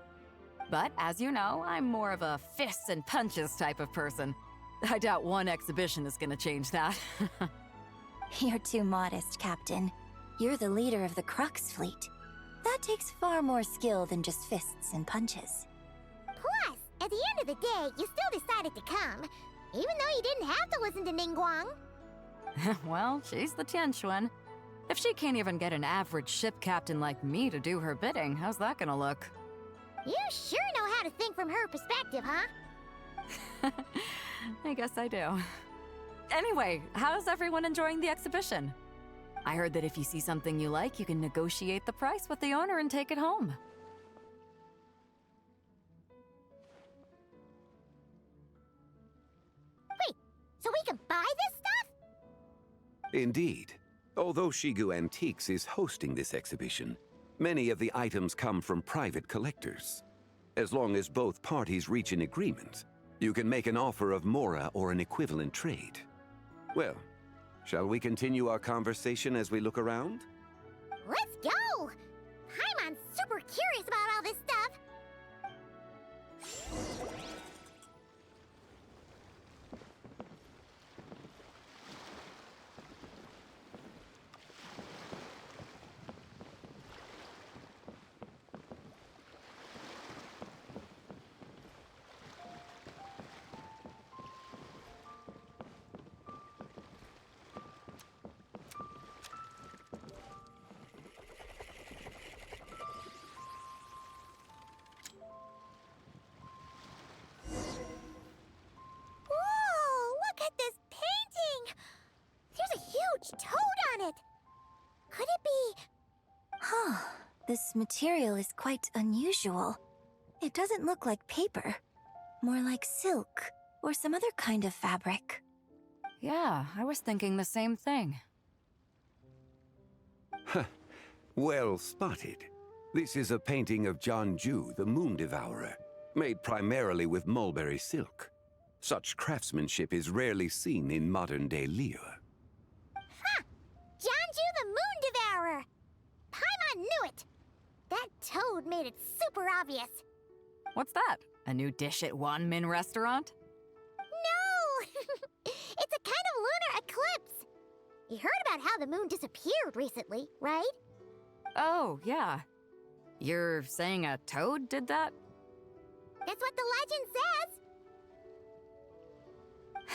But as you know, I'm more of a fists and punches type of person. I doubt one exhibition is gonna change that. You're too modest, Captain. You're the leader of the Crux fleet. That takes far more skill than just fists and punches. Plus, at the end of the day, you still decided to come, even though you didn't have to listen to Ningguang. Well, she's the Tianquan. If she can't even get an average ship captain like me to do her bidding, how's that gonna look? You sure know how to think from her perspective, huh? I guess I do. Anyway, how's everyone enjoying the exhibition? I heard that if you see something you like, you can negotiate the price with the owner and take it home. Wait, so we can buy this stuff? Indeed. Although Shigu Antiques is hosting this exhibition, many of the items come from private collectors. As long as both parties reach an agreement, you can make an offer of mora or an equivalent trade. Well, shall we continue our conversation as we look around? Let's go! Paimon's super curious about all this stuff. Toad on it! Could it be... Huh. This material is quite unusual. It doesn't look like paper. More like silk, or some other kind of fabric. Yeah, I was thinking the same thing. Huh. Well spotted. This is a painting of Jianju, the Moon Devourer, made primarily with mulberry silk. Such craftsmanship is rarely seen in modern-day Liyue. Jianju the Moon Devourer! Paimon knew it! That toad made it super obvious. What's that? A new dish at Wanmin restaurant? No! It's a kind of lunar eclipse. You heard about how the moon disappeared recently, right? Oh, yeah. You're saying a toad did that? That's what the legend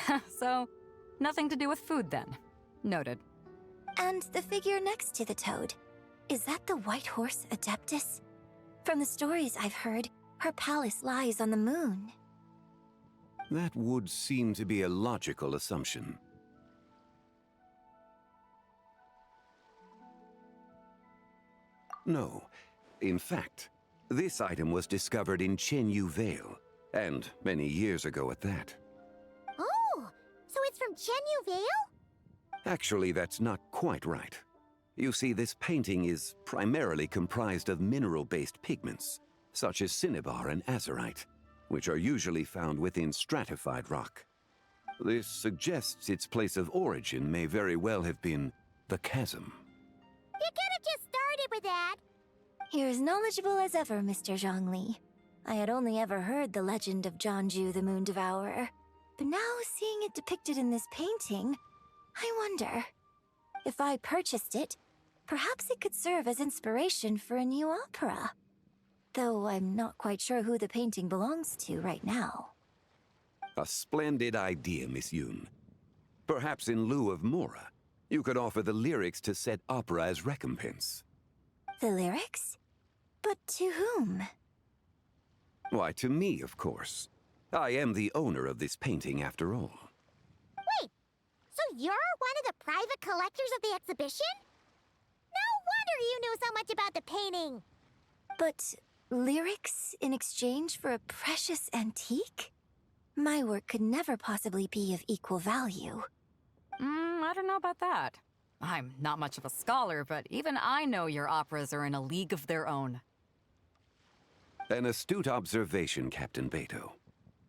says. So, nothing to do with food then. Noted. And the figure next to the toad, is that the White Horse Adeptus? From the stories I've heard, her palace lies on the moon. That would seem to be a logical assumption. No. In fact, this item was discovered in Chenyu Vale, and many years ago at that. Oh, so it's from Chenyu Vale? Actually, that's not quite right. You see, this painting is primarily comprised of mineral-based pigments, such as cinnabar and azurite, which are usually found within stratified rock. This suggests its place of origin may very well have been the chasm. You could have just started with that. You're as knowledgeable as ever, Mr. Zhongli. I had only ever heard the legend of Jeonju the Moon Devourer, but now seeing it depicted in this painting, I wonder, if I purchased it, perhaps it could serve as inspiration for a new opera. Though I'm not quite sure who the painting belongs to right now. A splendid idea, Miss Yoon. Perhaps in lieu of Mora, you could offer the lyrics to said opera as recompense. The lyrics? But to whom? Why, to me, of course. I am the owner of this painting, after all. Wait, so you're one of the private collectors of the exhibition? No wonder you knew so much about the painting. But lyrics in exchange for a precious antique? My work could never possibly be of equal value. I don't know about that. I'm not much of a scholar, but even I know your operas are in a league of their own. An astute observation, Captain Beto.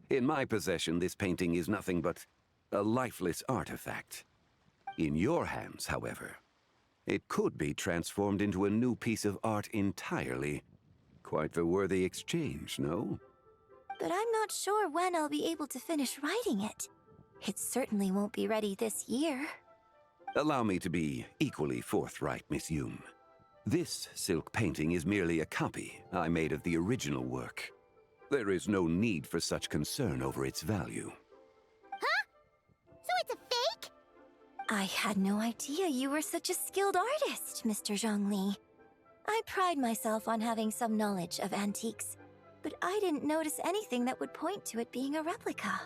In my possession, this painting is nothing but a lifeless artifact. In your hands, however, it could be transformed into a new piece of art entirely. Quite the worthy exchange, no? But I'm not sure when I'll be able to finish writing it. It certainly won't be ready this year. Allow me to be equally forthright, Miss Yoon. This silk painting is merely a copy I made of the original work. There is no need for such concern over its value. Huh? So it's a fake? I had no idea you were such a skilled artist, Mr. Zhongli. I pride myself on having some knowledge of antiques, but I didn't notice anything that would point to it being a replica.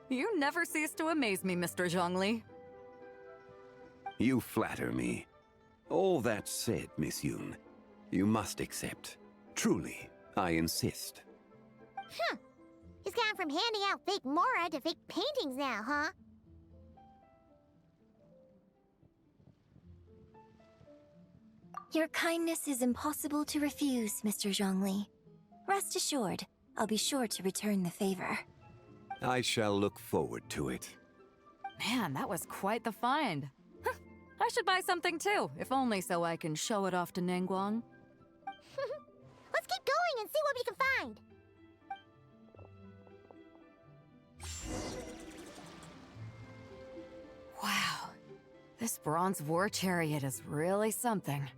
You never cease to amaze me, Mr. Zhongli. You flatter me. All that said, Miss Yoon, you must accept. Truly, I insist. Huh. He's gone from handing out fake Mora to fake paintings now, huh? Your kindness is impossible to refuse, Mr. Zhongli. Rest assured, I'll be sure to return the favor. I shall look forward to it. Man, that was quite the find. I should buy something too, if only so I can show it off to Ningguang. Let's keep going and see what we can find. Wow, this bronze war chariot is really something.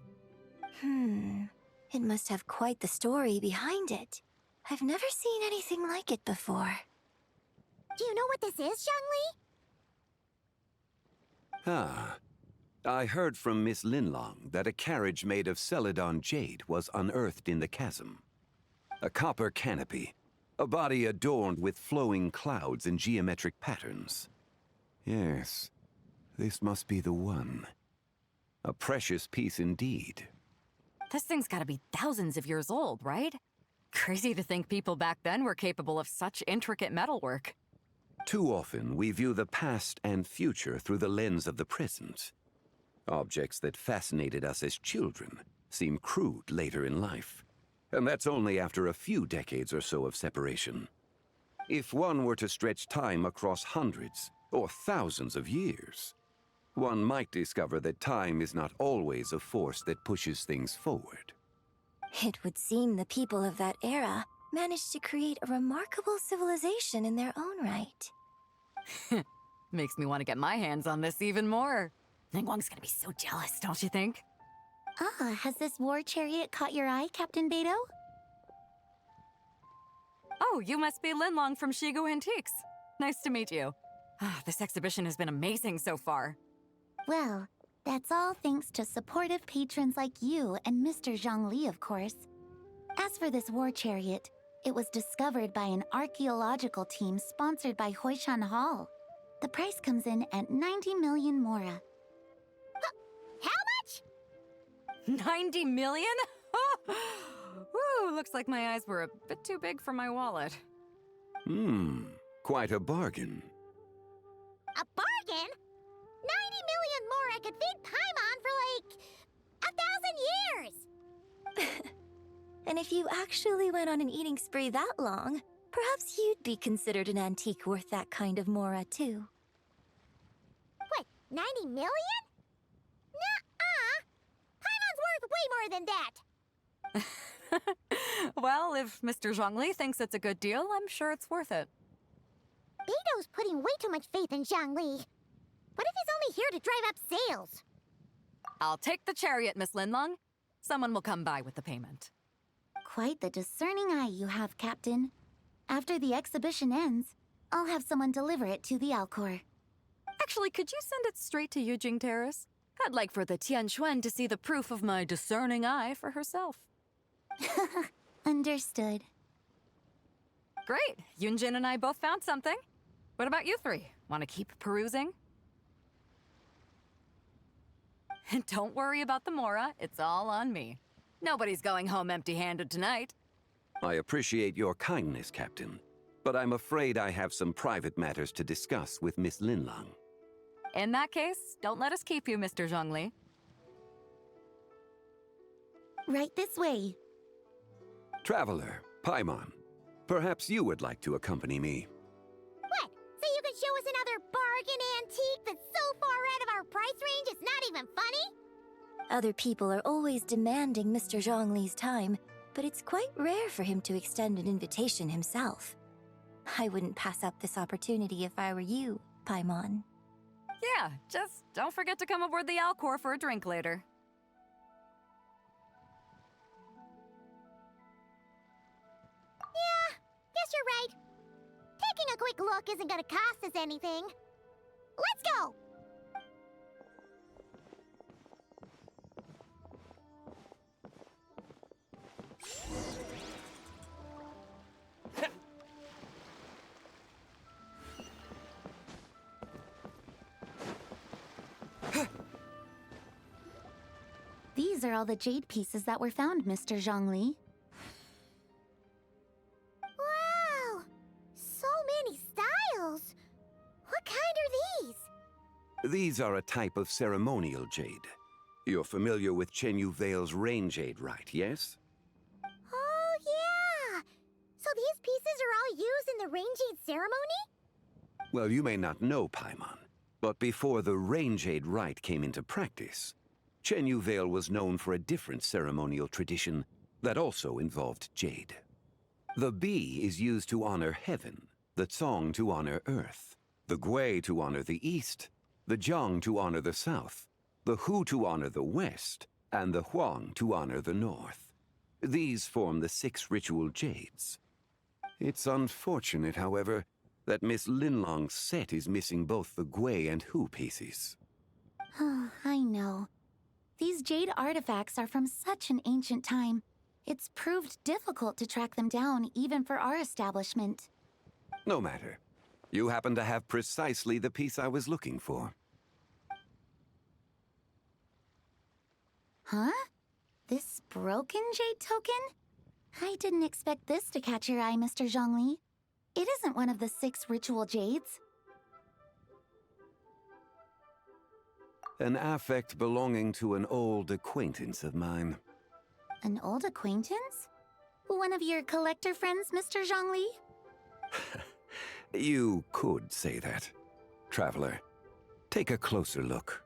It must have quite the story behind it. I've never seen anything like it before. Do you know what this is, Zhongli? Ah. I heard from Miss Linlong that a carriage made of Celadon jade was unearthed in the chasm. A copper canopy, a body adorned with flowing clouds and geometric patterns. Yes, this must be the one. A precious piece indeed. This thing's gotta be thousands of years old, right? Crazy to think people back then were capable of such intricate metalwork. Too often, we view the past and future through the lens of the present. Objects that fascinated us as children seem crude later in life. And that's only after a few decades or so of separation. If one were to stretch time across hundreds or thousands of years, one might discover that time is not always a force that pushes things forward. It would seem the people of that era managed to create a remarkable civilization in their own right. Makes me want to get my hands on this even more. Ningguang's gonna be so jealous, don't you think? Ah, has this war chariot caught your eye, Captain Beto? Oh, you must be Linlong from Shigu Antiques. Nice to meet you. This exhibition has been amazing so far. Well, that's all thanks to supportive patrons like you and Mr. Zhongli, of course. As for this war chariot, it was discovered by an archaeological team sponsored by Hoishan Hall. The price comes in at 90 million Mora. How much? 90 million? Woo, looks like my eyes were a bit too big for my wallet. Quite a bargain. A bargain? 90 million Mora could feed Paimon for like 1,000 years! And if you actually went on an eating spree that long, perhaps you'd be considered an antique worth that kind of Mora, too. What, 90 million? Nuh-uh! Paimon's worth way more than that! Well, if Mr. Zhongli thinks it's a good deal, I'm sure it's worth it. Beto's putting way too much faith in Zhongli. What if he's only here to drive up sales? I'll take the chariot, Miss Linlong. Someone will come by with the payment. Quite the discerning eye you have, Captain. After the exhibition ends, I'll have someone deliver it to the Alcor. Actually, could you send it straight to Yujing Terrace? I'd like for the Tianquan to see the proof of my discerning eye for herself. Understood. Great! Yunjin and I both found something. What about you three? Want to keep perusing? And don't worry about the Mora, it's all on me. Nobody's going home empty-handed tonight. I appreciate your kindness, Captain, but I'm afraid I have some private matters to discuss with Miss Linlong. In that case, don't let us keep you, Mr. Zhongli. Right this way. Traveler, Paimon, perhaps you would like to accompany me. What? So you can show us another bargain antique that's so far out of our price range it's not even funny? Other people are always demanding Mr. Zhongli's time, but it's quite rare for him to extend an invitation himself. I wouldn't pass up this opportunity if I were you, Paimon. Yeah, just don't forget to come aboard the Alcor for a drink later. Yeah, guess you're right. Taking a quick look isn't gonna cost us anything. Let's go! These are all the jade pieces that were found, Mr. Zhongli. Wow! So many styles! What kind are these? These are a type of ceremonial jade. You're familiar with Chen Yu Vale's rain jade, right, yes? Oh, yeah! So these pieces are all used in the rain jade ceremony? Well, you may not know, Paimon, but before the rain jade rite came into practice, Chen Yu Vale was known for a different ceremonial tradition that also involved jade. The Bi is used to honor heaven, the Cong to honor earth, the Gui to honor the east, the Jiang to honor the south, the Hu to honor the west, and the Huang to honor the north. These form the 6 ritual jades. It's unfortunate, however, that Miss Linlong's set is missing both the Gui and Hu pieces. Oh, I know. These jade artifacts are from such an ancient time. It's proved difficult to track them down, even for our establishment. No matter. You happen to have precisely the piece I was looking for. Huh? This broken jade token? I didn't expect this to catch your eye, Mr. Zhongli. It isn't one of the 6 ritual jades. An affect belonging to an old acquaintance of mine. An old acquaintance? One of your collector friends, Mr. Zhongli? You could say that. Traveler, take a closer look.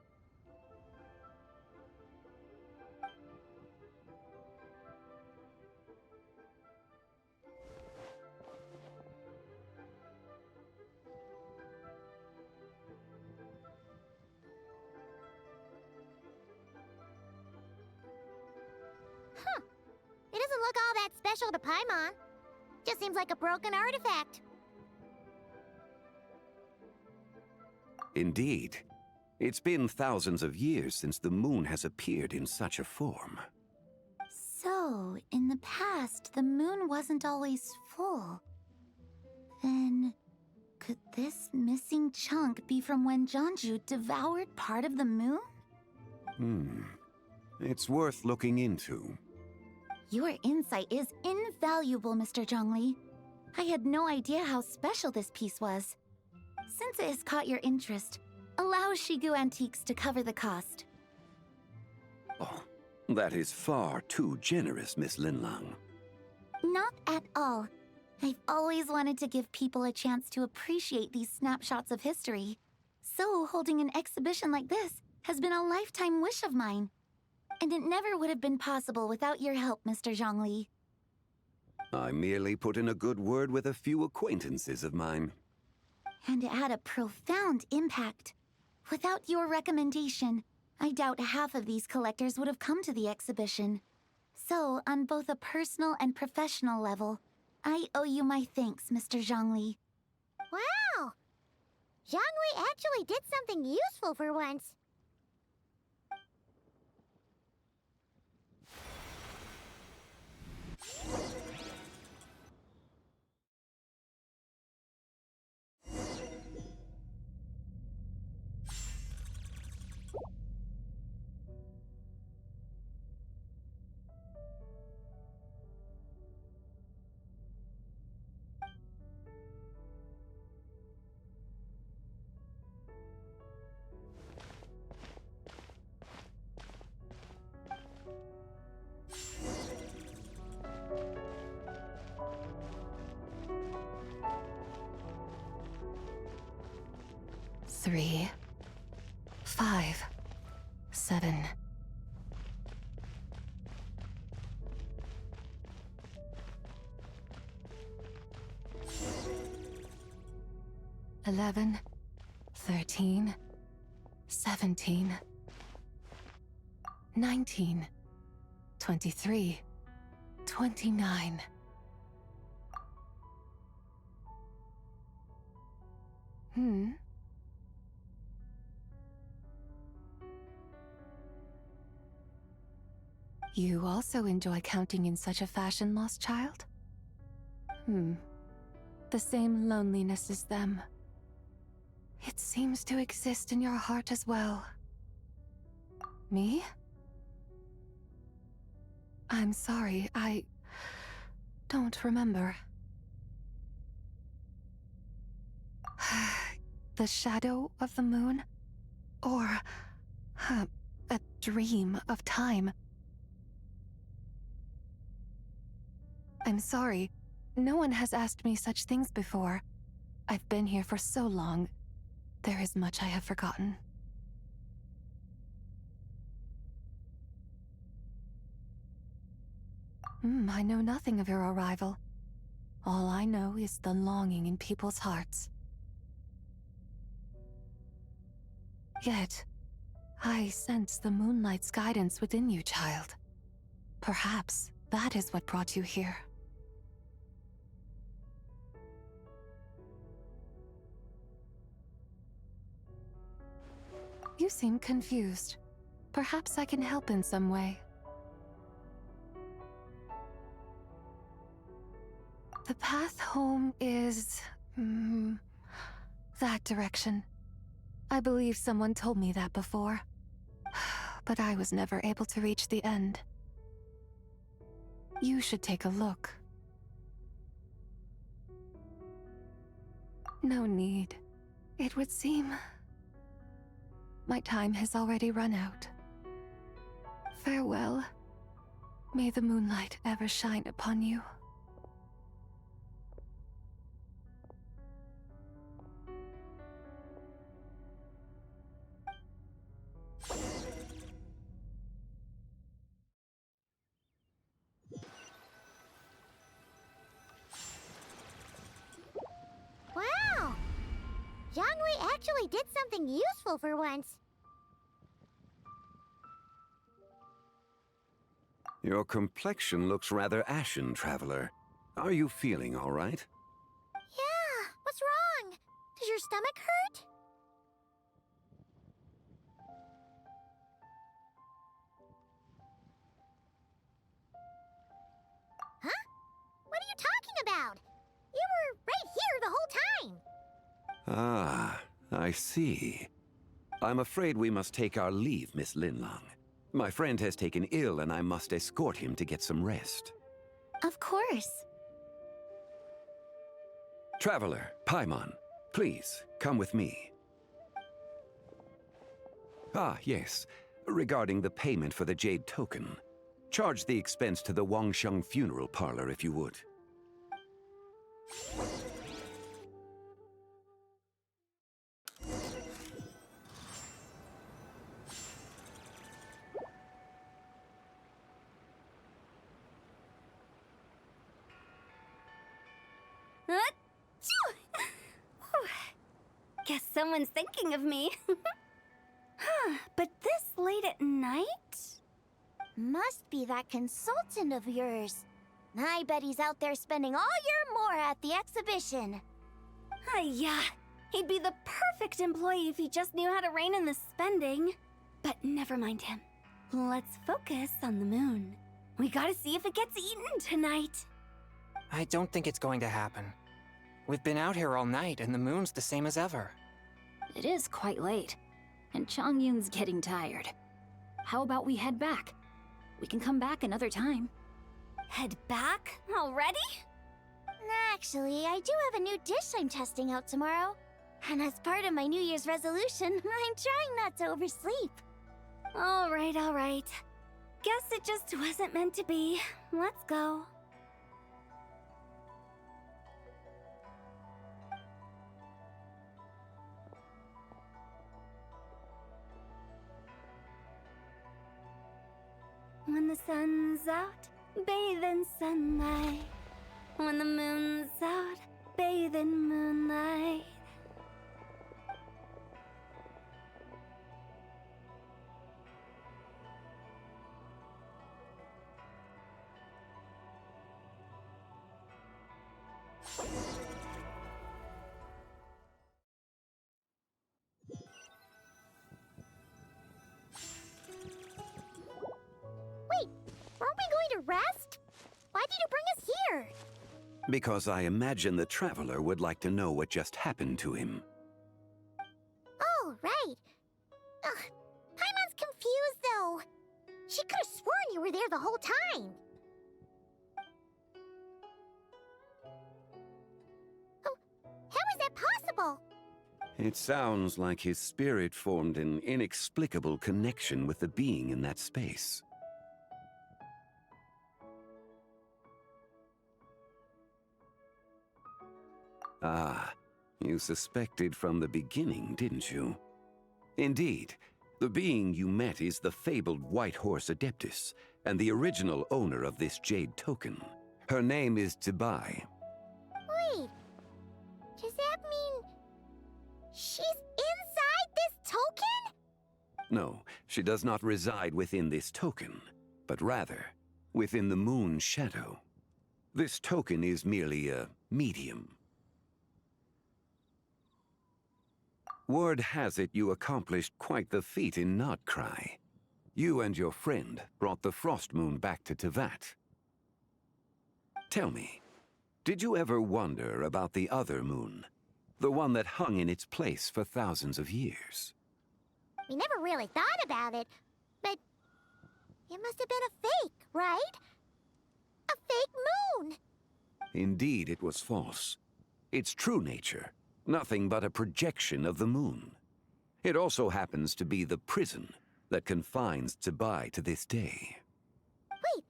Huh. It doesn't look all that special to Paimon. Just seems like a broken artifact. Indeed. It's been thousands of years since the moon has appeared in such a form. So, in the past, the moon wasn't always full. Then, could this missing chunk be from when Jianzhu devoured part of the moon? It's worth looking into. Your insight is invaluable, Mr. Zhongli. I had no idea how special this piece was. Since it has caught your interest, allow Shigu Antiques to cover the cost. Oh, that is far too generous, Miss Linlong. Not at all. I've always wanted to give people a chance to appreciate these snapshots of history. So holding an exhibition like this has been a lifetime wish of mine. And it never would have been possible without your help, Mr. Zhongli. I merely put in a good word with a few acquaintances of mine. And it had a profound impact. Without your recommendation, I doubt half of these collectors would have come to the exhibition. So, on both a personal and professional level, I owe you my thanks, Mr. Zhongli. Wow! Zhongli actually did something useful for once. Three, 5, 7. $11, 13, 17, 19, 23, 29. You also enjoy counting in such a fashion, lost child? The same loneliness as them. It seems to exist in your heart as well. Me? I'm sorry, I don't remember. The shadow of the moon? Or a dream of time? I'm sorry. No one has asked me such things before. I've been here for so long. There is much I have forgotten. I know nothing of your arrival. All I know is the longing in people's hearts. Yet, I sense the moonlight's guidance within you, child. Perhaps that is what brought you here. You seem confused. Perhaps I can help in some way. The path home is... that direction. I believe someone told me that before. But I was never able to reach the end. You should take a look. No need. It would seem... my time has already run out. Farewell. May the moonlight ever shine upon you. Wow! Zhongli actually did something useful for once. Your complexion looks rather ashen, traveler. Are you feeling all right? Yeah, what's wrong? Does your stomach hurt? Huh? What are you talking about? You were right here the whole time. Ah, I see. I'm afraid we must take our leave, Miss Linlong. My friend has taken ill and I must escort him to get some rest. Of course. Traveler, Paimon, please, come with me. Ah, yes. Regarding the payment for the jade token. Charge the expense to the Wangsheng funeral parlor if you would. Achoo! Guess someone's thinking of me. But this late at night? Must be that consultant of yours. I bet he's out there spending all year more at the exhibition. Yeah, he'd be the perfect employee if he just knew how to rein in the spending. But never mind him. Let's focus on the moon. We gotta see if it gets eaten tonight. I don't think it's going to happen. We've been out here all night, and the moon's the same as ever. It is quite late, and Chongyun's getting tired. How about we head back? We can come back another time. Head back? Already? Actually, I do have a new dish I'm testing out tomorrow. And as part of my New Year's resolution, I'm trying not to oversleep. All right. Guess it just wasn't meant to be. Let's go. When the sun's out, bathe in sunlight. When the moon's out, bathe in moonlight. Wait, aren't we going to rest? Why did you bring us here? Because I imagine the traveler would like to know what just happened to him. Oh, right. Ugh, Paimon's confused, though. She could have sworn you were there the whole time. Oh, how is that possible? It sounds like his spirit formed an inexplicable connection with the being in that space. Ah, you suspected from the beginning, didn't you? Indeed, the being you met is the fabled White Horse Adeptus, and the original owner of this jade token. Her name is Tibai. Wait, does that mean she's inside this token? No, she does not reside within this token, but rather within the moon's shadow. This token is merely a medium. Word has it you accomplished quite the feat in Nodcry. You and your friend brought the Frost Moon back to Tevat. Tell me, did you ever wonder about the other moon? The one that hung in its place for thousands of years? We never really thought about it, but it must have been a fake, right? A fake moon! Indeed, it was false. Its true nature, nothing but a projection of the moon. It also happens to be the prison that confines Tibai to this day. Wait,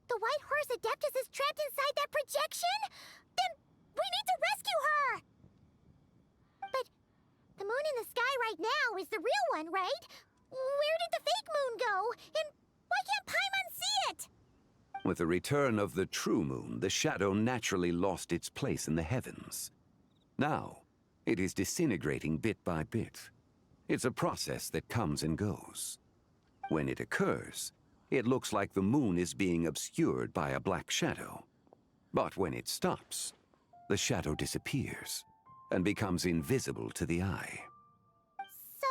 the White Horse Adeptus is trapped inside that projection? Then we need to rescue her! But the moon in the sky right now is the real one, right? Where did the fake moon go? And why can't Paimon see it? With the return of the true moon, the shadow naturally lost its place in the heavens. Now, it is disintegrating bit by bit. It's a process that comes and goes. When it occurs, it looks like the moon is being obscured by a black shadow. But when it stops, the shadow disappears and becomes invisible to the eye. So,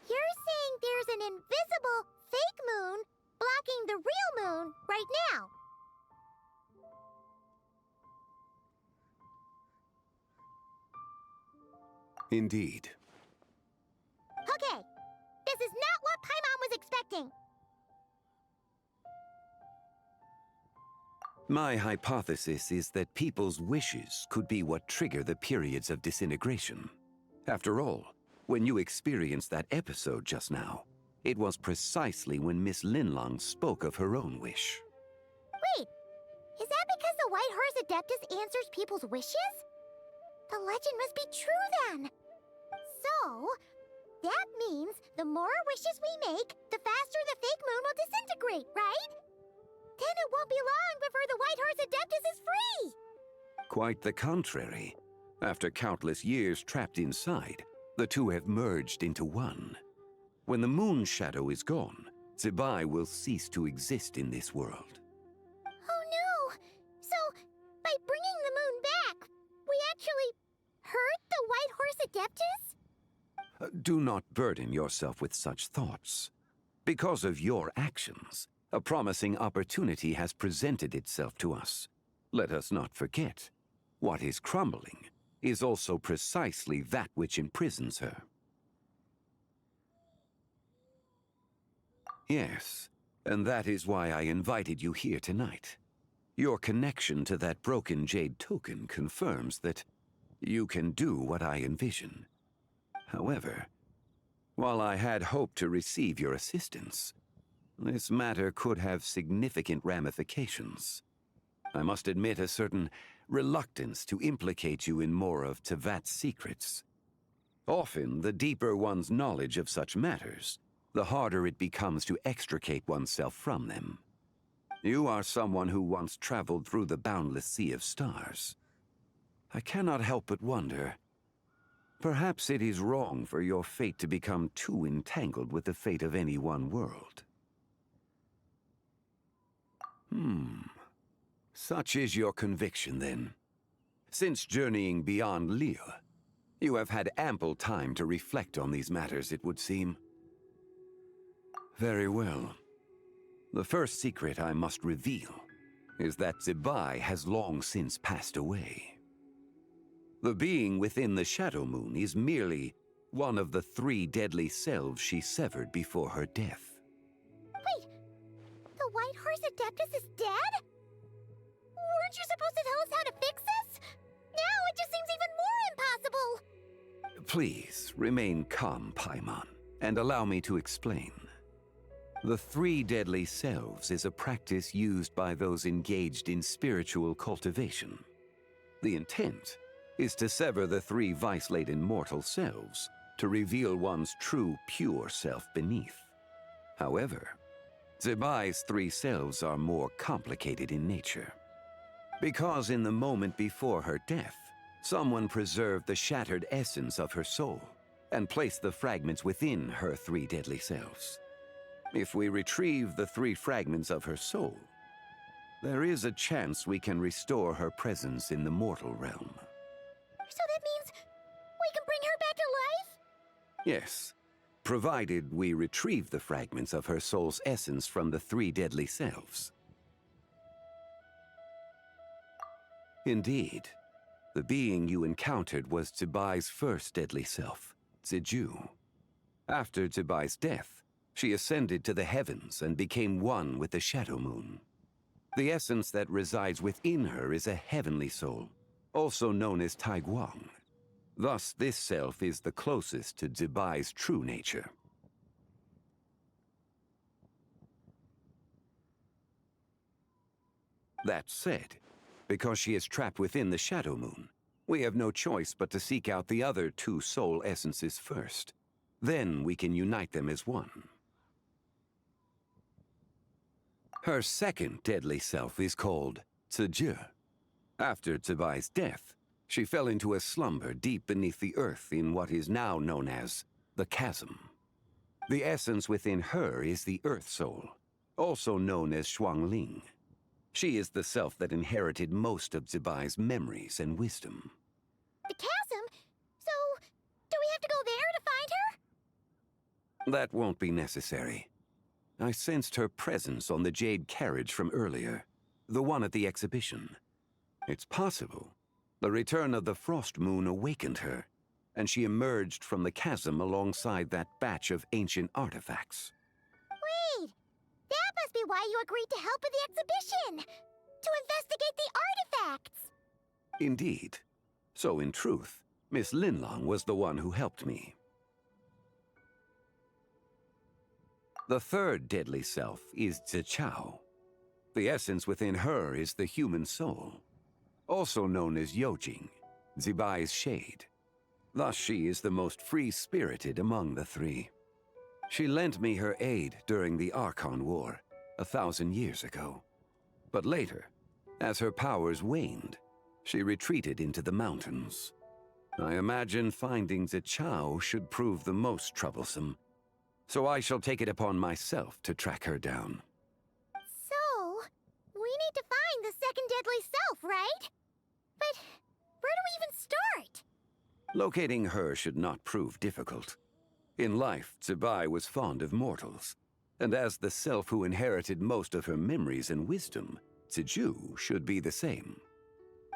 you're saying there's an invisible fake moon blocking the real moon right now? Indeed. Okay, this is not what Paimon was expecting. My hypothesis is that people's wishes could be what trigger the periods of disintegration. After all, when you experienced that episode just now, it was precisely when Miss Linlong spoke of her own wish. Wait, is that because the White Horse Adeptus answers people's wishes? The legend must be true then. So, that means the more wishes we make, the faster the fake moon will disintegrate, right? Then it won't be long before the White Horse Adeptus is free! Quite the contrary. After countless years trapped inside, the two have merged into one. When the moon shadow is gone, Zibai will cease to exist in this world. Oh no! So, by bringing the moon back, we actually hurt the White Horse Adeptus? Do not burden yourself with such thoughts. Because of your actions, a promising opportunity has presented itself to us. Let us not forget, what is crumbling is also precisely that which imprisons her. Yes, and that is why I invited you here tonight. Your connection to that broken jade token confirms that you can do what I envision. However, while I had hoped to receive your assistance, this matter could have significant ramifications. I must admit a certain reluctance to implicate you in more of Tevat's secrets. Often, the deeper one's knowledge of such matters, the harder it becomes to extricate oneself from them. You are someone who once traveled through the boundless sea of stars. I cannot help but wonder, perhaps it is wrong for your fate to become too entangled with the fate of any one world. Such is your conviction, then. Since journeying beyond Liyue, you have had ample time to reflect on these matters, it would seem. Very well. The first secret I must reveal is that Zibai has long since passed away. The being within the Shadow Moon is merely one of the 3 deadly selves she severed before her death. Wait, the White Horse Adeptus is dead? Weren't you supposed to tell us how to fix this? Now it just seems even more impossible! Please, remain calm, Paimon, and allow me to explain. The 3 deadly selves is a practice used by those engaged in spiritual cultivation. The intent is to sever the 3 vice-laden mortal selves to reveal one's true, pure self beneath. However, Zibai's 3 selves are more complicated in nature. Because in the moment before her death, someone preserved the shattered essence of her soul and placed the fragments within her 3 deadly selves. If we retrieve the 3 fragments of her soul, there is a chance we can restore her presence in the mortal realm. So that means we can bring her back to life? Yes, provided we retrieve the fragments of her soul's essence from the 3 deadly selves. Indeed, the being you encountered was Zibai's first deadly self, Ziju. After Zibai's death, she ascended to the heavens and became one with the Shadow Moon. The essence that resides within her is a heavenly soul, also known as Taiguang. Thus, this self is the closest to Zibai's true nature. That said, because she is trapped within the Shadow Moon, we have no choice but to seek out the other 2 soul essences first. Then we can unite them as one. Her second deadly self is called ZZZ. After Zibai's death, she fell into a slumber deep beneath the earth in what is now known as the Chasm. The essence within her is the Earth Soul, also known as Shuangling. She is the self that inherited most of Zibai's memories and wisdom. The chasm? So, do we have to go there to find her? That won't be necessary. I sensed her presence on the jade carriage from earlier, the one at the exhibition. It's possible the return of the Frost Moon awakened her, and she emerged from the chasm alongside that batch of ancient artifacts. Wait! That must be why you agreed to help with the exhibition! To investigate the artifacts! Indeed. So in truth, Miss Linlong was the one who helped me. The third deadly self is Zichao. The essence within her is the human soul, also known as Yojing, Zibai's shade. Thus she is the most free-spirited among the 3. She lent me her aid during the Archon War 1,000 years ago. But later, as her powers waned, She retreated into the mountains. I imagine finding Zichao should prove the most troublesome, so I shall take it upon myself to track her down. So, we need to find the second deadly self, right? But where do we even start? Locating her should not prove difficult. In life, Zibai was fond of mortals, and as the self who inherited most of her memories and wisdom, Ziju should be the same.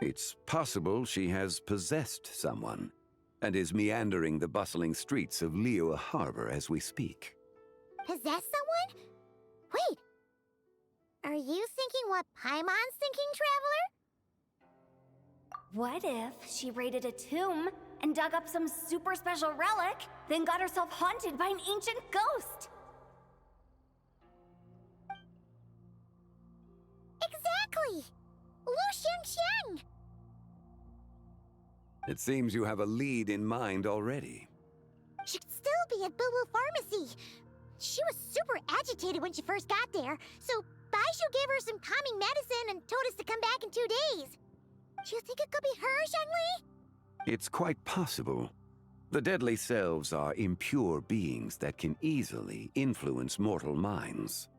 It's possible she has possessed someone, and is meandering the bustling streets of Liyue Harbor as we speak. Possess someone? Wait. Are you thinking what Paimon's thinking, Traveler? What if she raided a tomb and dug up some super special relic, then got herself haunted by an ancient ghost? Exactly! Lu Xiangxiang! It seems you have a lead in mind already. She could still be at Boo Boo Pharmacy. She was super agitated when she first got there, so Baishu gave her some calming medicine and told us to come back in 2 days. Do you think it could be her, Zhengli? It's quite possible. The deadly selves are impure beings that can easily influence mortal minds.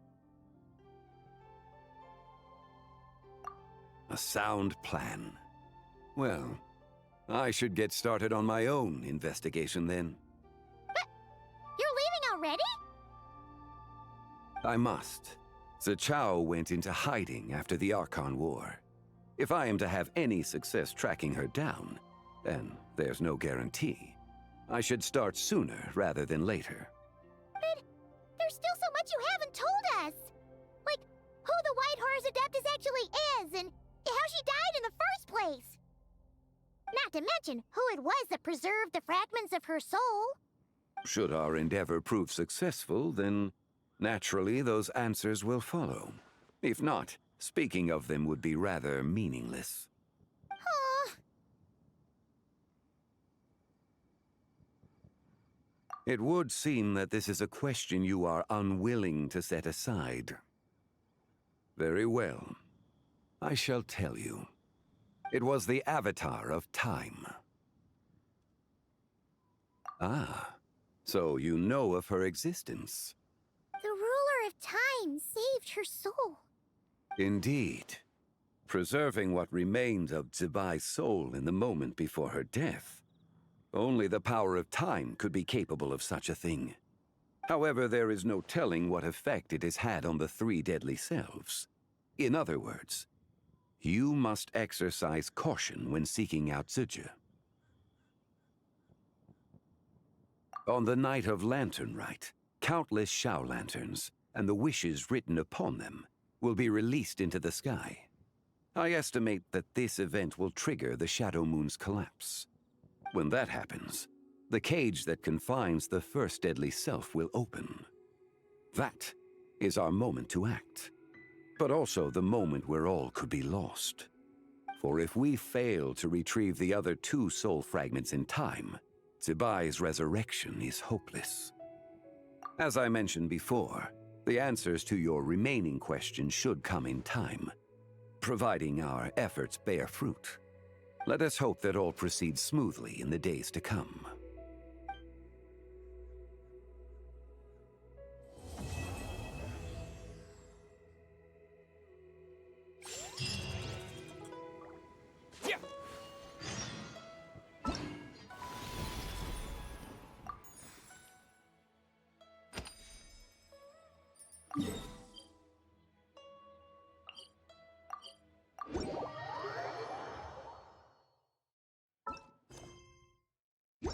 A sound plan. Well, I should get started on my own investigation then. But you're leaving already? I must. Zichao went into hiding after the Archon War. If I am to have any success tracking her down, and there's no guarantee, I should start sooner rather than later. But there's still so much you haven't told us! Like, who the White Horse Adeptus actually is, and how she died in the first place! Not to mention who it was that preserved the fragments of her soul. Should our endeavor prove successful, then naturally those answers will follow. If not, speaking of them would be rather meaningless. It would seem that this is a question you are unwilling to set aside. Very well. I shall tell you. It was the Avatar of Time. Ah, so you know of her existence. The ruler of time saved her soul. Indeed. Preserving what remains of Zibai's soul in the moment before her death. Only the power of time could be capable of such a thing. However, there is no telling what effect it has had on the 3 deadly selves. In other words, you must exercise caution when seeking out ZZZ. On the night of Lantern Rite, countless Shao lanterns, and the wishes written upon them, will be released into the sky. I estimate that this event will trigger the Shadow Moon's collapse. When that happens, the cage that confines the first deadly self will open. That is our moment to act, but also the moment where all could be lost. For if we fail to retrieve the other 2 soul fragments in time, Zibai's resurrection is hopeless. As I mentioned before, the answers to your remaining questions should come in time, providing our efforts bear fruit. Let us hope that all proceeds smoothly in the days to come. You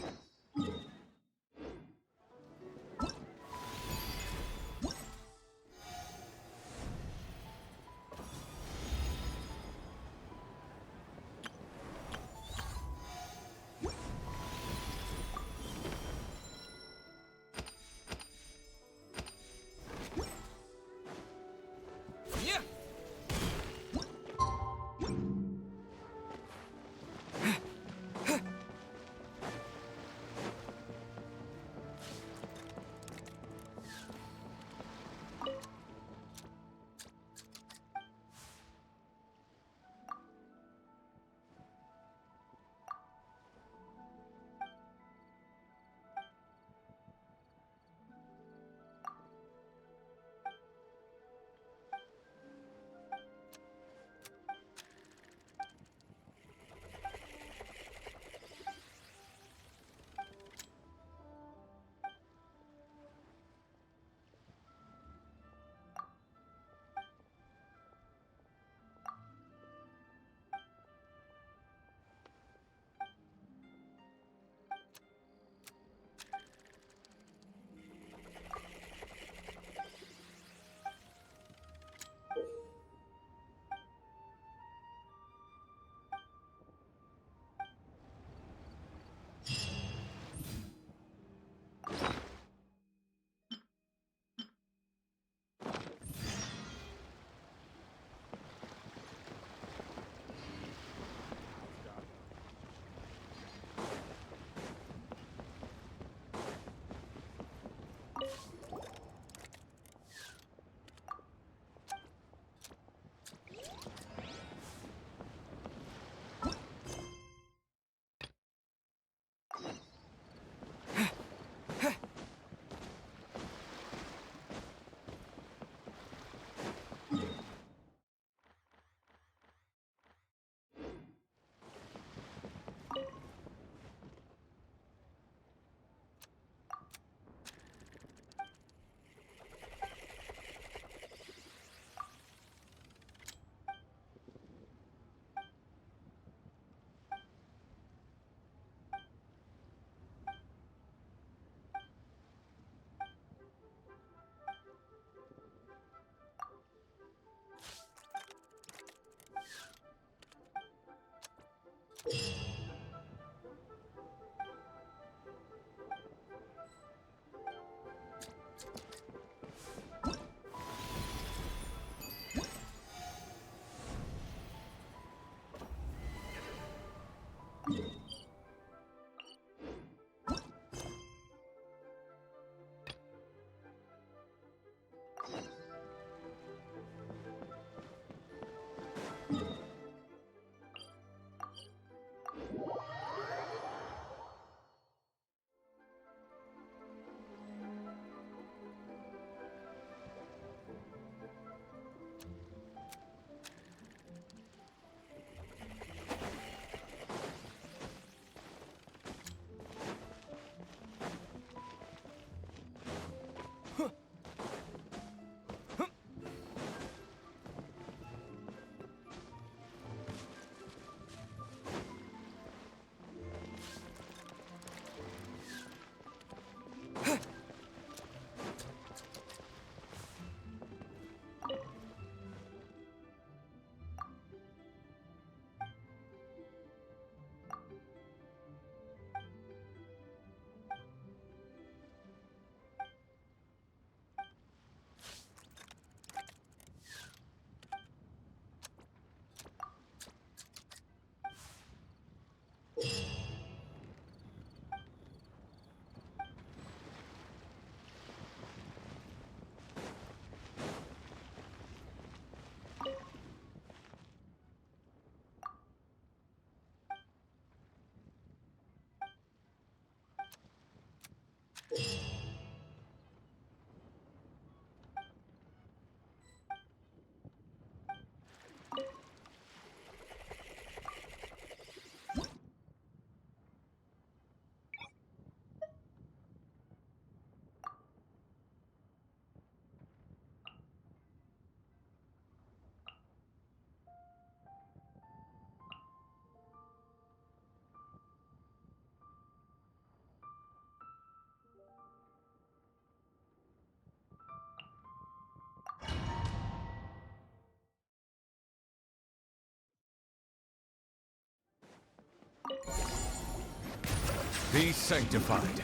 Be sanctified.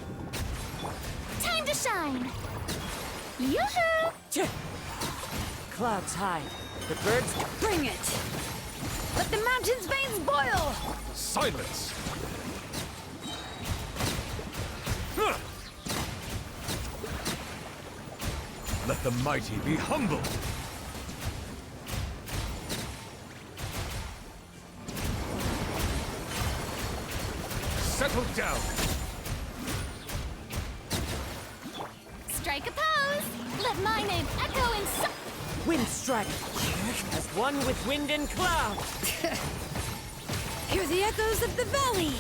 Time to shine! Yoo-hoo! Clouds hide. The birds... Bring it! Let the mountain's veins boil! Silence! Let the mighty be humble! Settle down! Strike a pose! Let my name echo in Wind strike. As one with wind and cloud. Hear the echoes of the valley!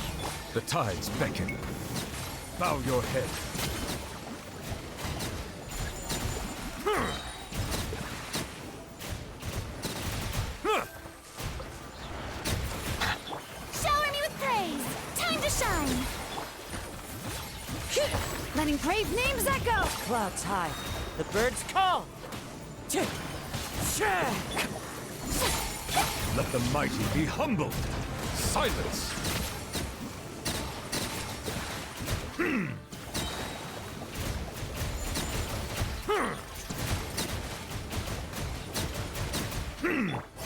The tides beckon. Bow your head. Shower me with praise! Time to shine! Letting brave names echo! Clouds hide. The birds call. Let the mighty be humble! Silence!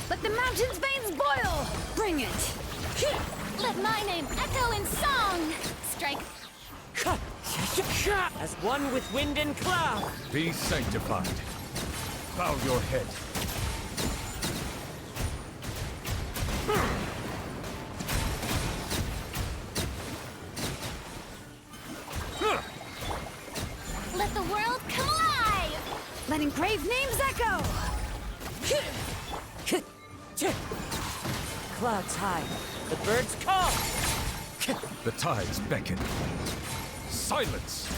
Let the mountain's veins boil! Bring it! Let my name echo in song! Strike... As one with wind and cloud. Be sanctified. Bow your head. Let the world come alive! Letting brave names echo! Clouds hide. The birds call. The tides beckon. Silence!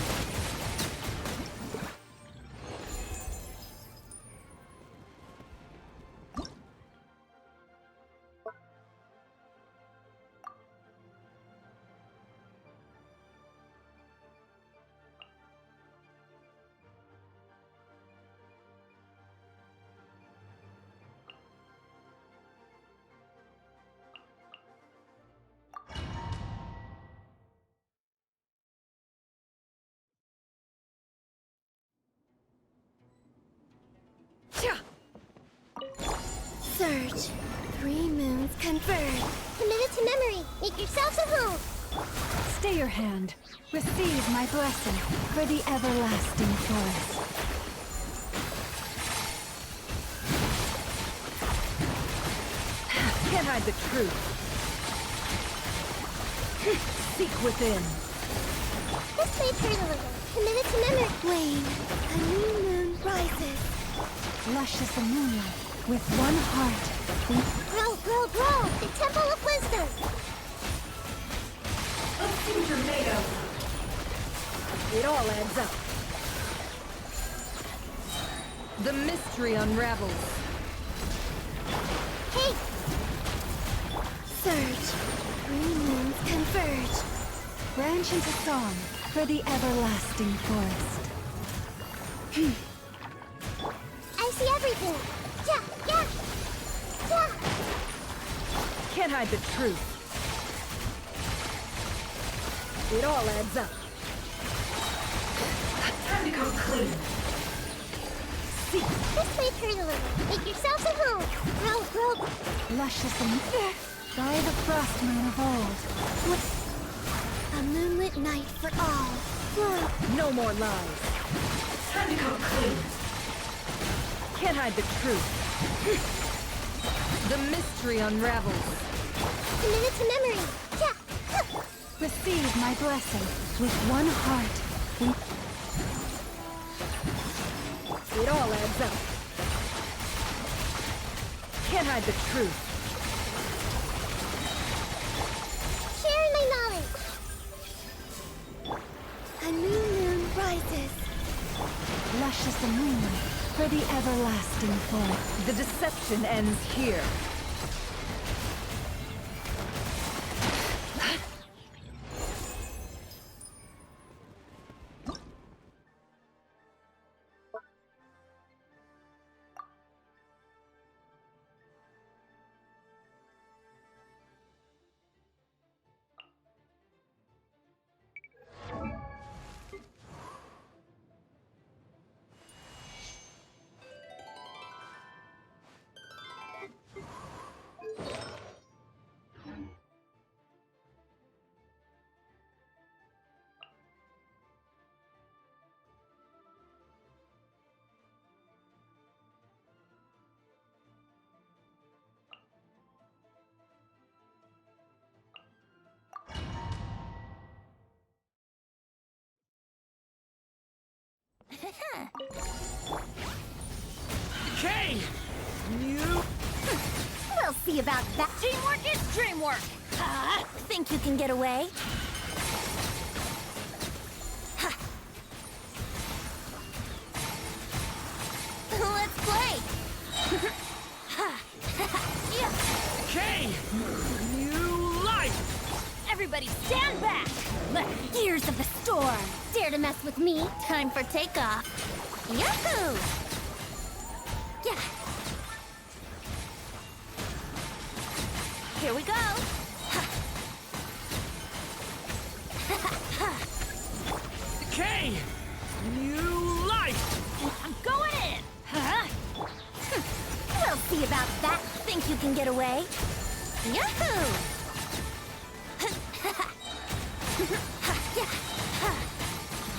Surge. 3 moons converge. Commit it to memory. Make yourselves at home. Stay your hand. Receive my blessing for the everlasting forest. Can't hide the truth. Seek within. This may hurt a little. Commit it to memory. Wane. A new moon rises. Lush as the moonlight, with one heart. Grow, grow, grow! The Temple of Wisdom! It all adds up. The mystery unravels. Hey! Surge. 3 moons converge. Branch into song for the everlasting forest. I see everything! Yeah, yeah! Yeah! Can't hide the truth. It all adds up. Time to come clean. See! This may hurt a little. Make yourselves at home! Grow, grow! Lush as the moon. By the frost moon of old. A moonlit night for all. Flow. No more lies. Time to come clean. Can't hide the truth. The mystery unravels. Commit it to memory. Yeah! Receive my blessing with one heart. It all adds up. Can't hide the truth. Share my knowledge. A new moon rises. Lush as the moonlight for the everlasting forest. The deception ends here. Okay! We'll see about that. Teamwork is dreamwork! Think you can get away? Let's play! Okay! New life! Everybody stand back! Gears of the storm! Dare to mess with me? Time for takeoff! Yahoo! Yeah! Here we go! Okay! New life! I'm going in! We'll see about that! Think you can get away? Yahoo!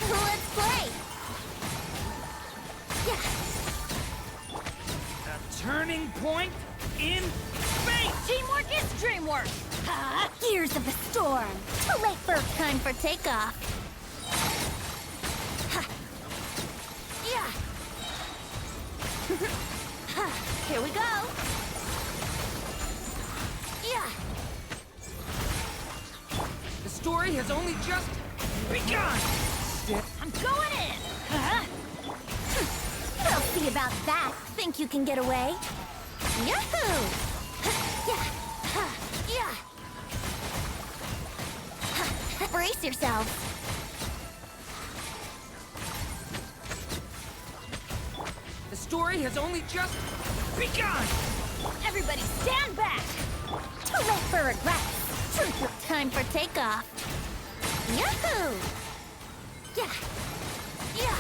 Let's play! A turning point in space! Teamwork is dreamwork! Gears of the storm! Too late for time for takeoff! Yeah! Here we go! Yeah! The story has only just begun! I'm going in! We'll see about that! Think you can get away? Yahoo! Yeah! Yeah! Brace yourself! The story has only just begun! Everybody stand back! Too late for regrets! Time for takeoff! Yahoo! Yeah! Yeah!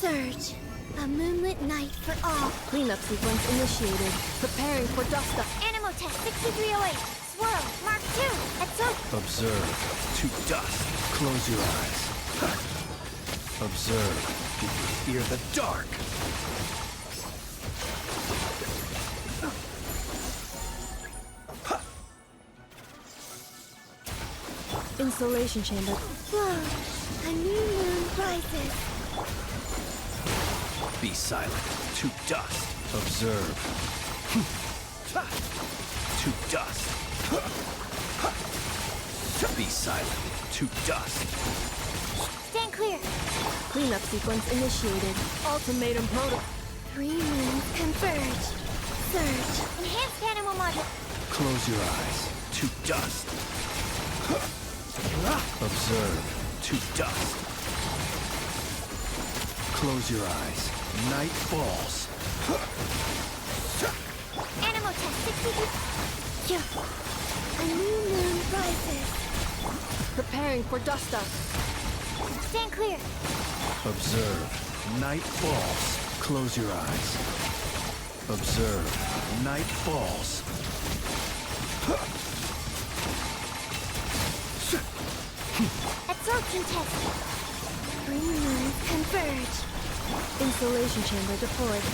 Surge. A moonlit night for all. Cleanup sequence initiated. Preparing for dust up. Animal test 6308. Swirl. Mark 2. Observe. To dust. Close your eyes. Observe. Do you fear the dark? Insulation chamber. Whoa. A new moon rises. Be silent. To dust. Observe. To dust. Be silent. To dust. Stand clear. Cleanup sequence initiated. Ultimatum protocol. 3 moons converge. Surge. Enhanced animal module. Close your eyes. To dust. Observe. To dust. Close your eyes. Night falls. Animal test 63. Yeah. A new moon rises. Preparing for dust up. Stand clear. Observe. Night falls. Close your eyes. Observe. Night falls. Absorption test. 3 moons converge. Insulation chamber deployed.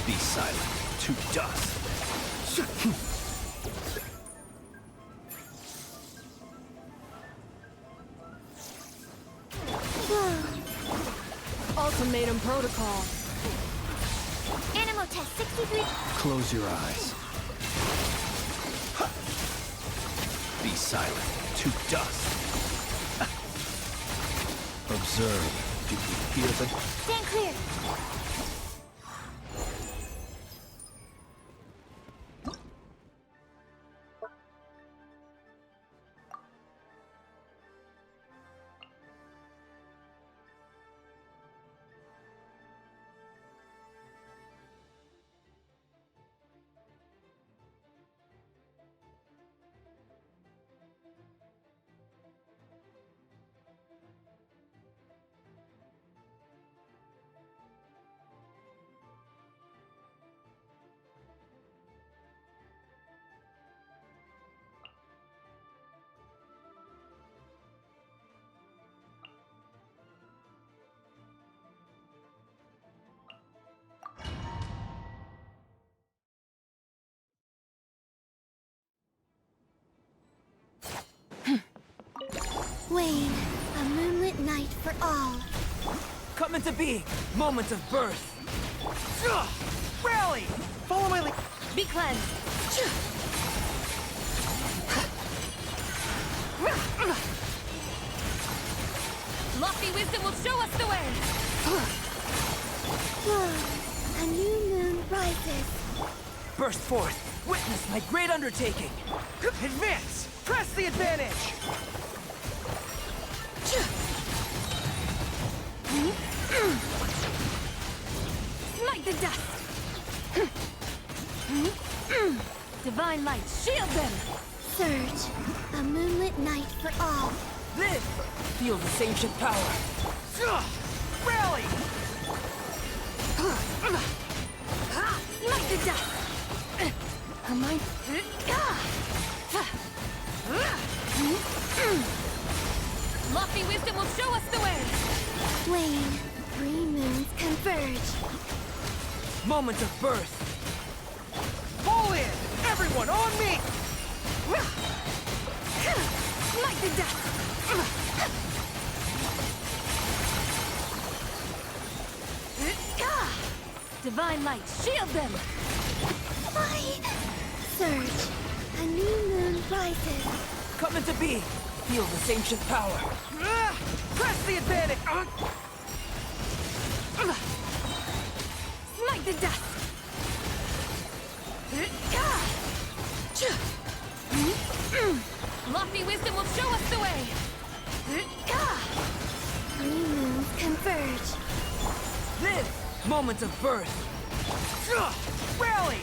Be silent. To dust. Ultimatum protocol. Animal test 63. Close your eyes. Be silent. To dust. Observe. Do you hear the... Stand clear. Wane, a moonlit night for all. Come into being. Moment of birth. Rally! Follow my lead. Be cleansed. Lofty wisdom will show us the way. A new moon rises. Burst forth. Witness my great undertaking. Advance! Press the advantage! Smite the dust. Divine light, shield them. Surge, a moonlit night for all. Live! Feel this ancient power. Rally! Smite the dust. A mind. Lofty wisdom will show us the way. Wane, 3 moons converge. Moment of birth. Pull in! Everyone on me! Smite the dust. Divine light, shield them. Surge, a new moon rises. Come into being. Feel this ancient power. Press the advantage! Smite the dust. Lofty wisdom will show us the way. 3 moons converge. Live! Moment of birth. Rally!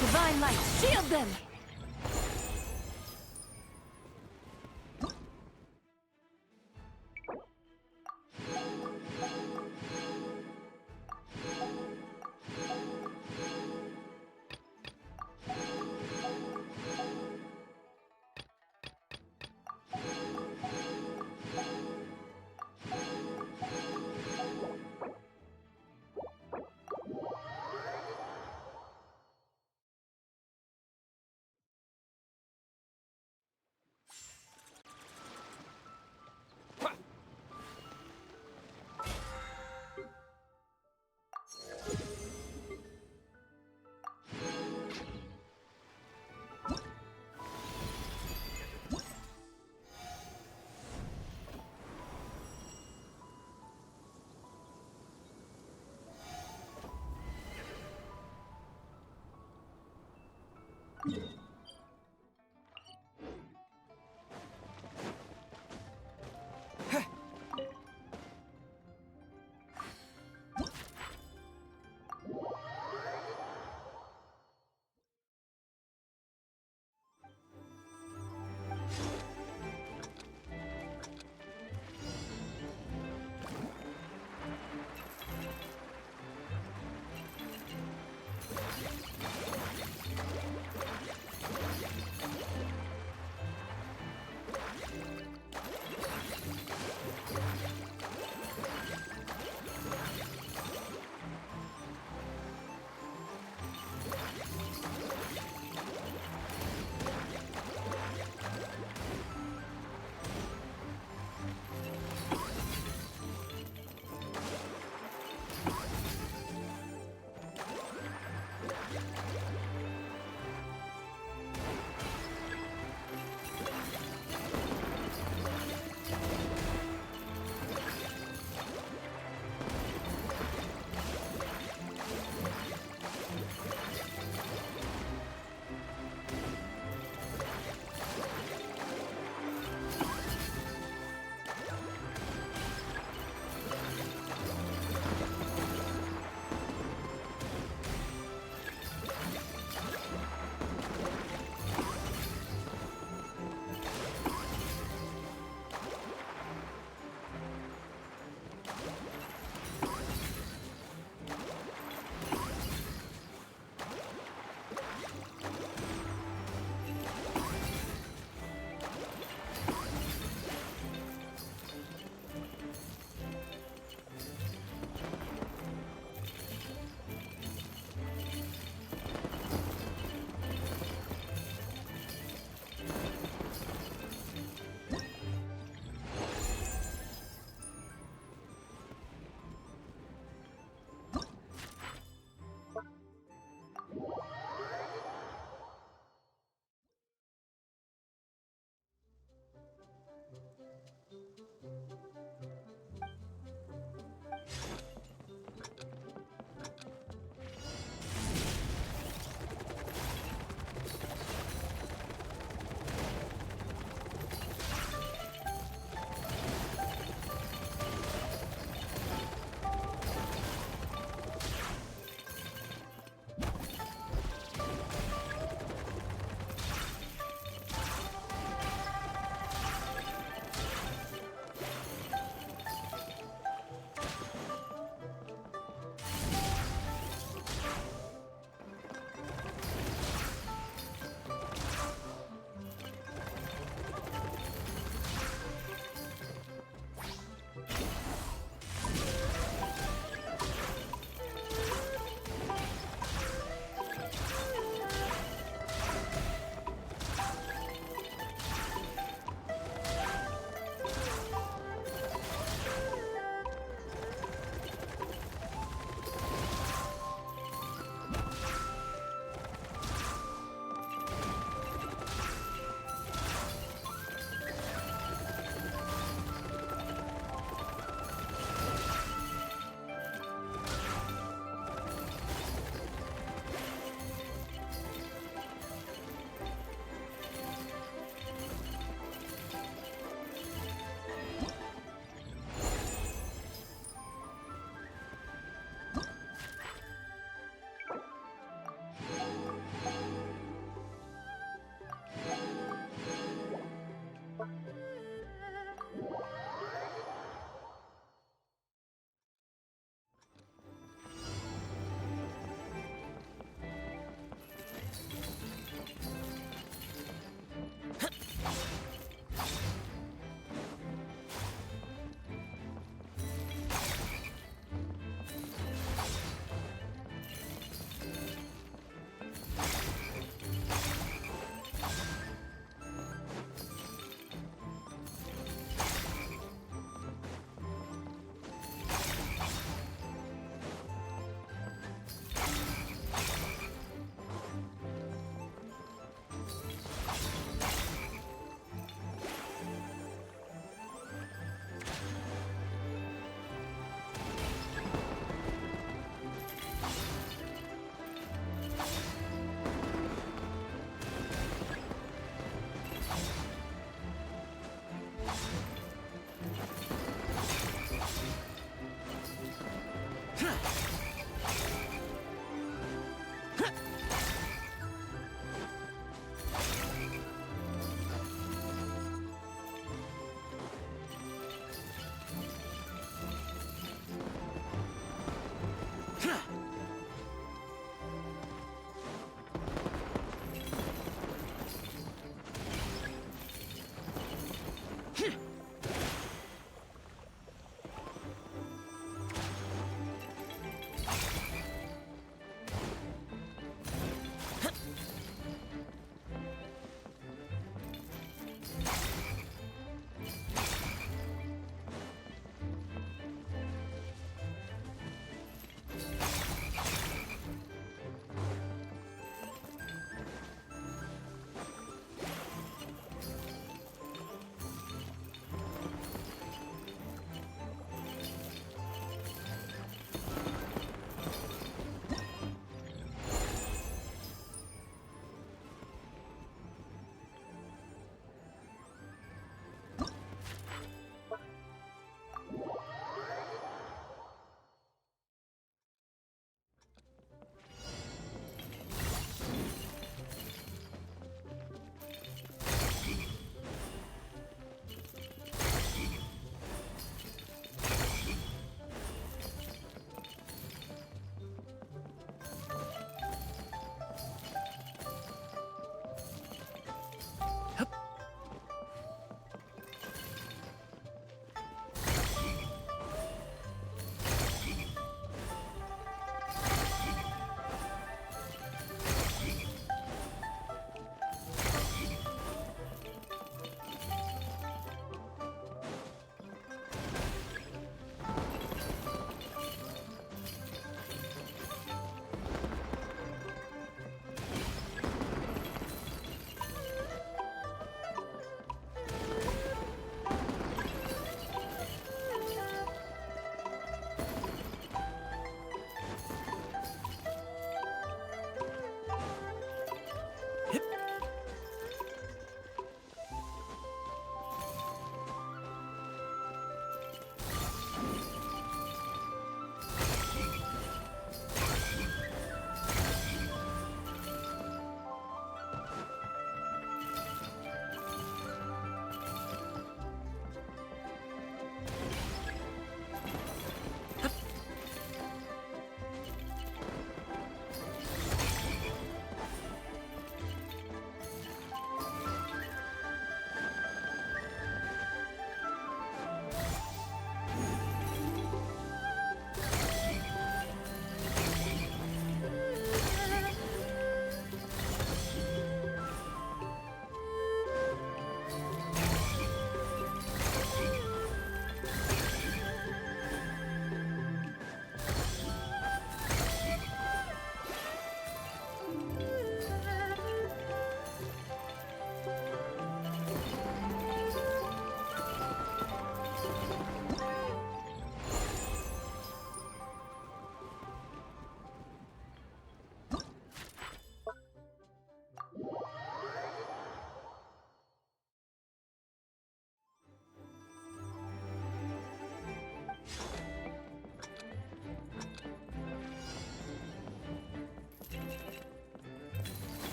Divine light, shield them.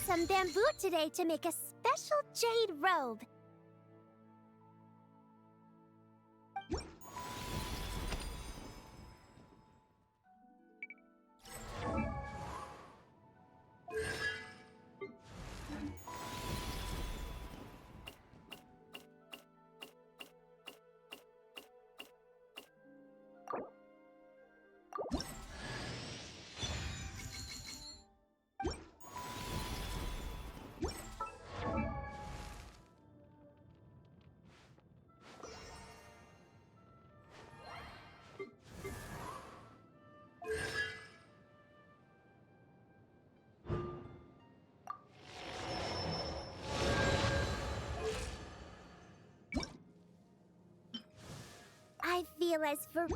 some bamboo today to make a special jade robe. I feel as for...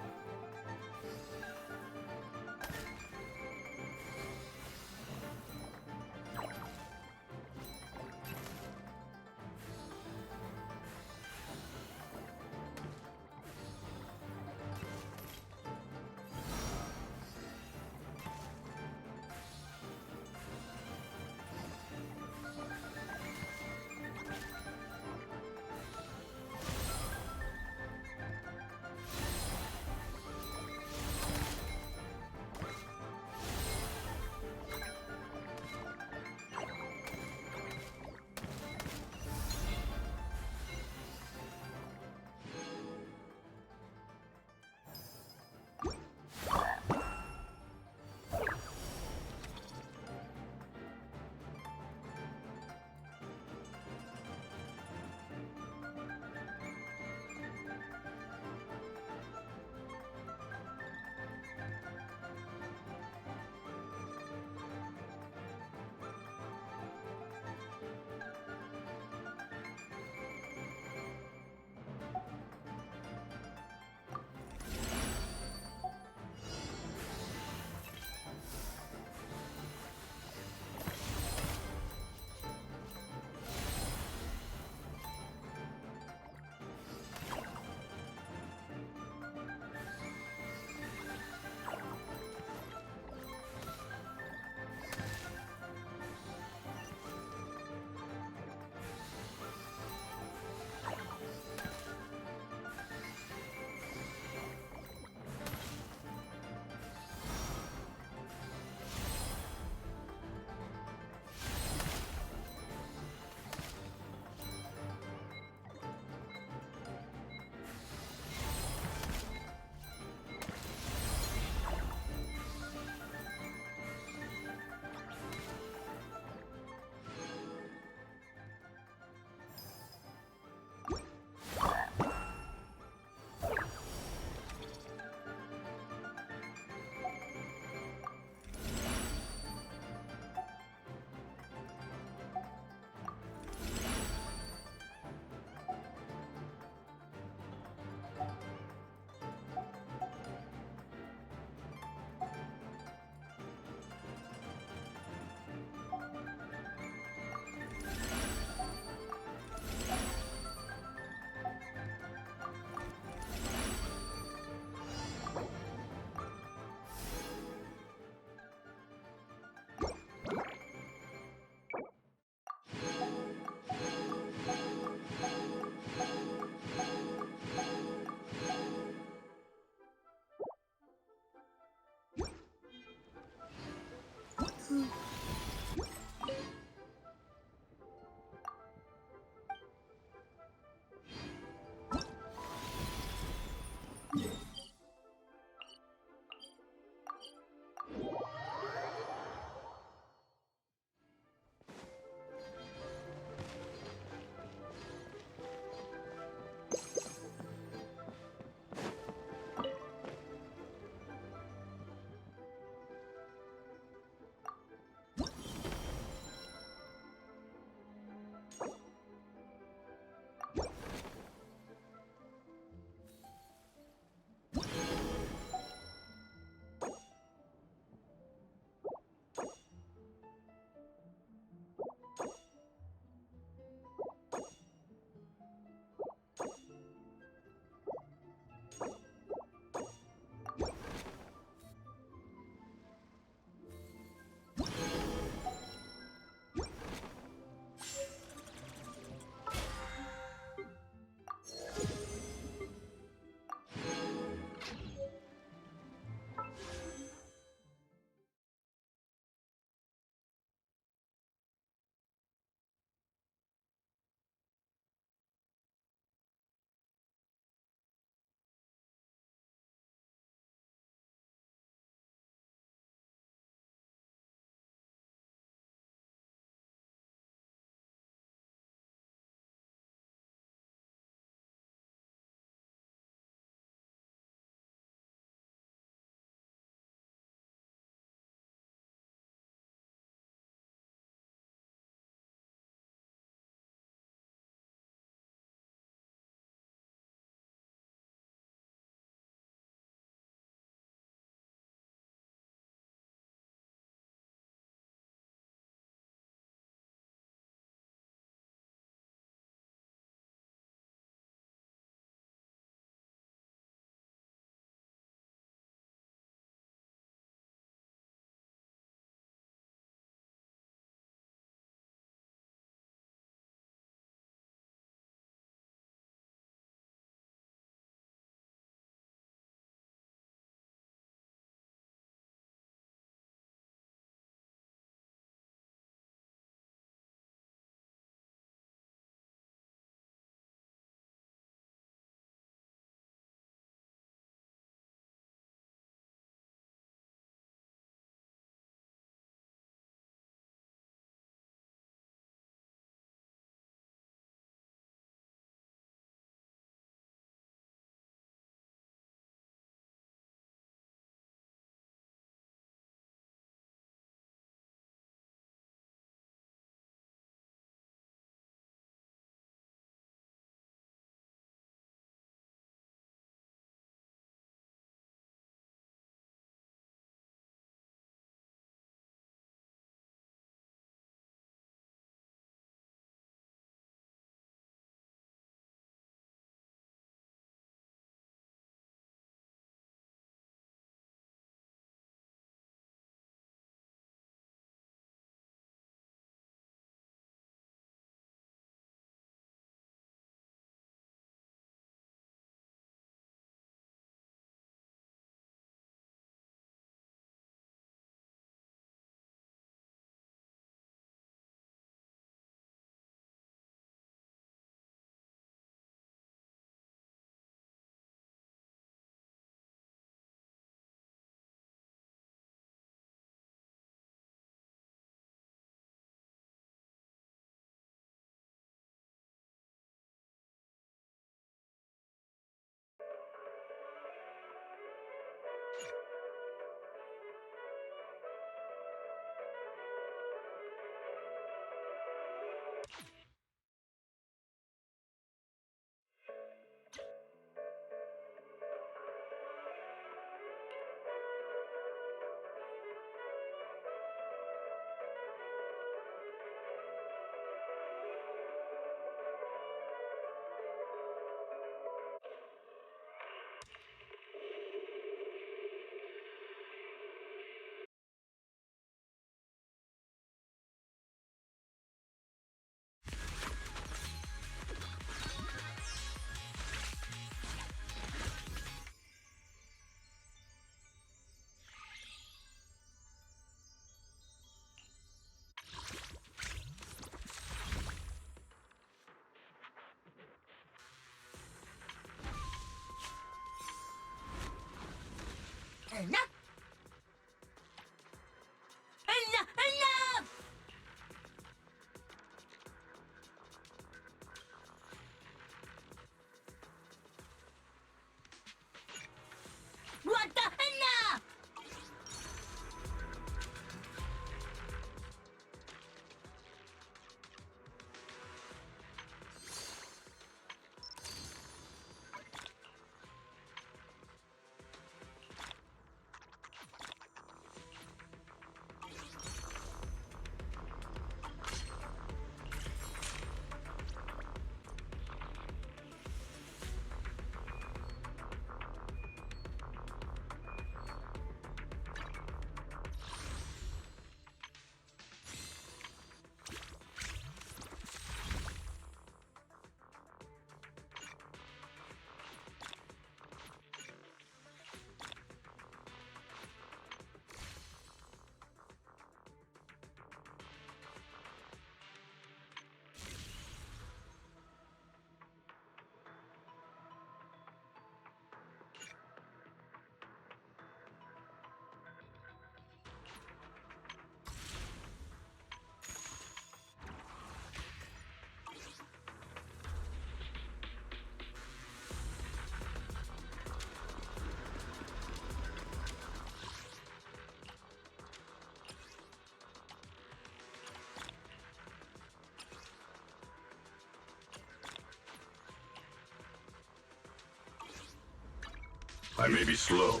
I may be slow.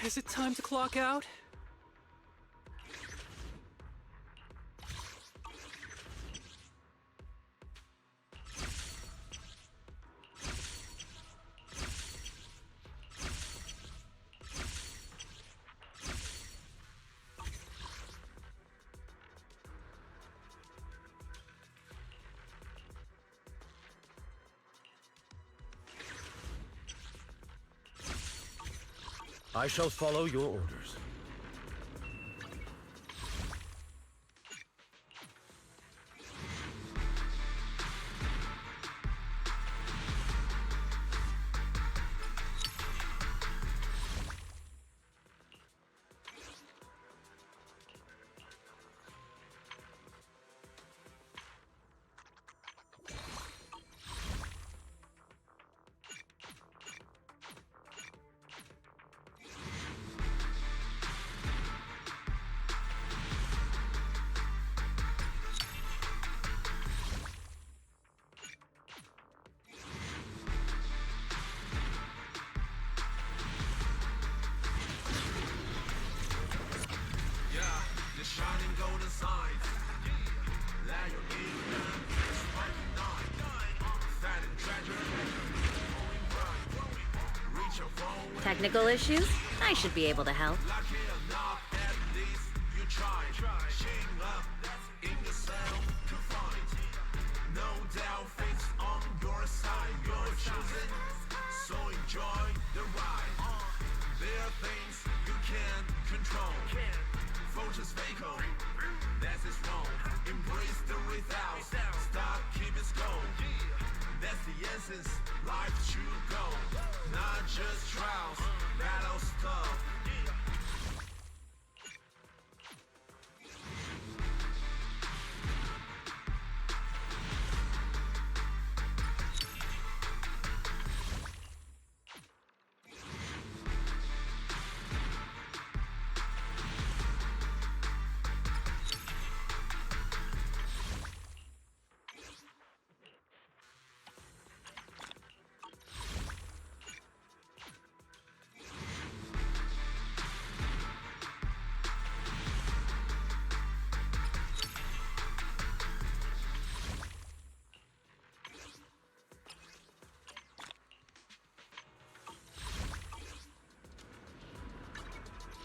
Is it time to clock out? I shall follow your orders. The shining golden signs. Let your ignorance sparking night. Finding treasure. Going bright. Reach your phone. Technical issues? I should be able to help. Lucky enough, at least you try. Shame up in yourself to find. No doubt fate's on your side. You're choosing, so enjoy the ride. There are things you can't control. Fortune's fatal, that's is wrong. Embrace the without, stop, keep it going. That's the essence, life should go. Not just trials, battles tough.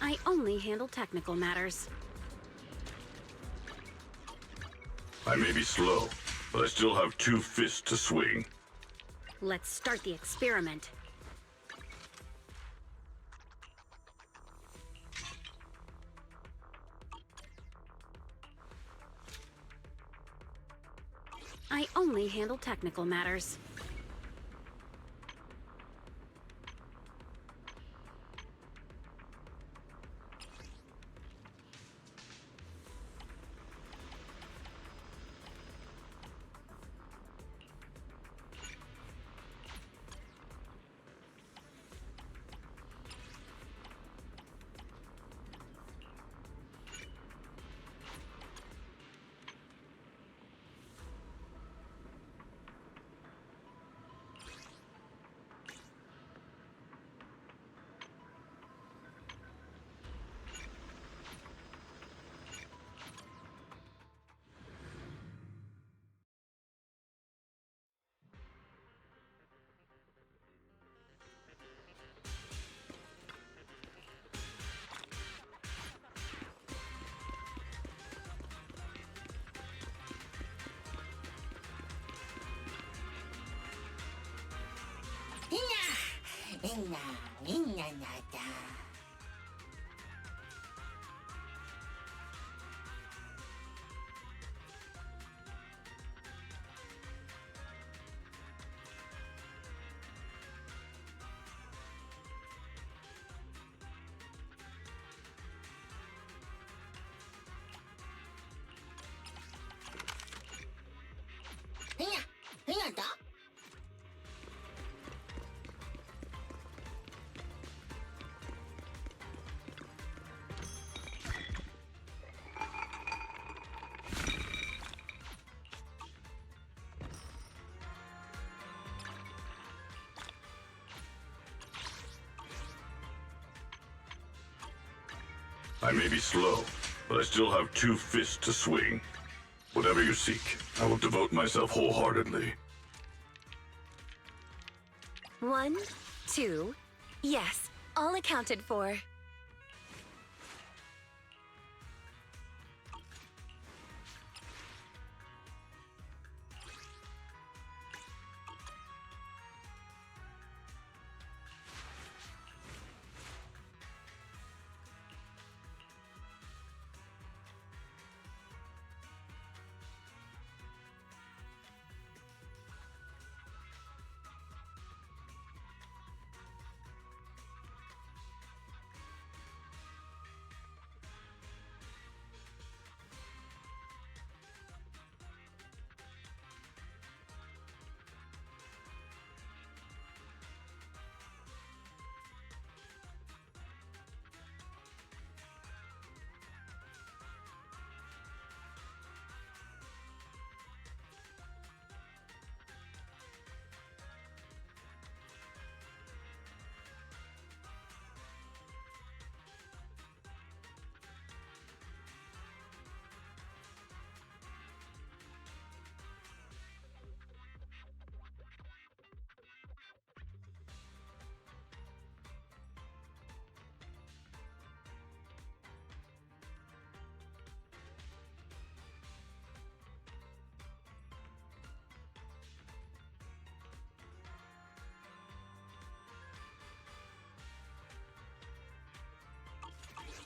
I only handle technical matters. I may be slow, but I still have 2 fists to swing. Let's start the experiment. I only handle technical matters. I may be slow, but I still have 2 fists to swing. Whatever you seek, I will devote myself wholeheartedly. 1, 2, yes, all accounted for.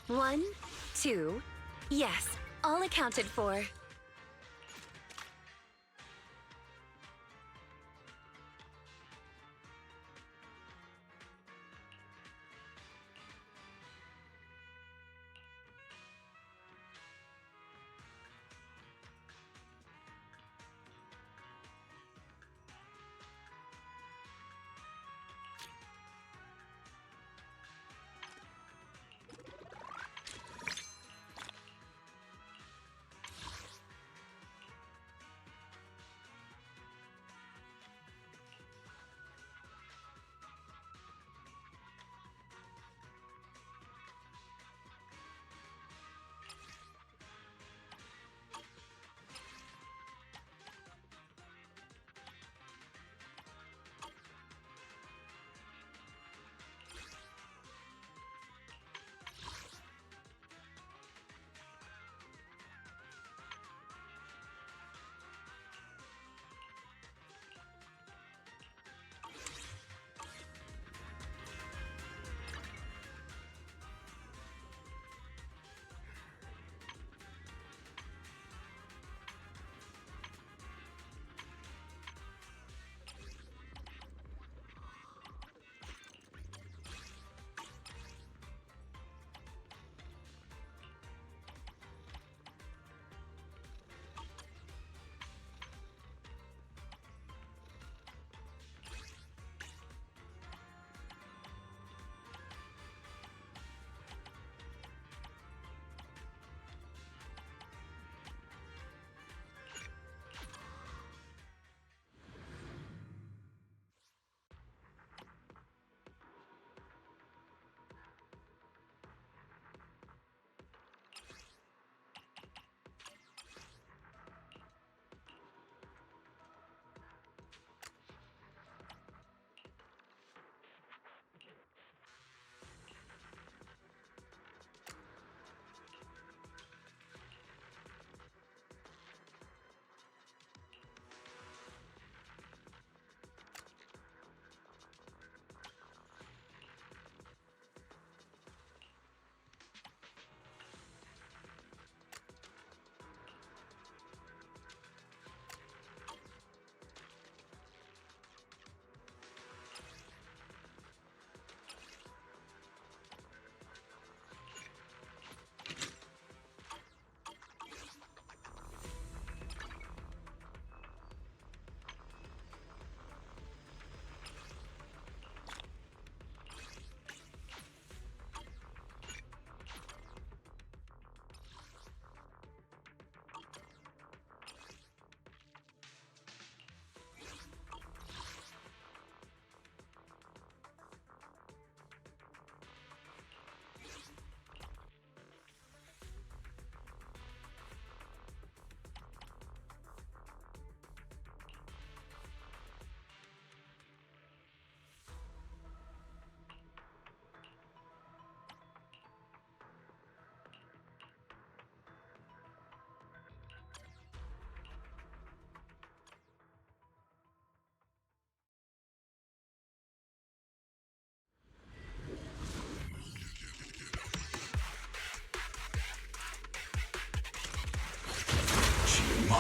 One, 2, yes, all accounted for.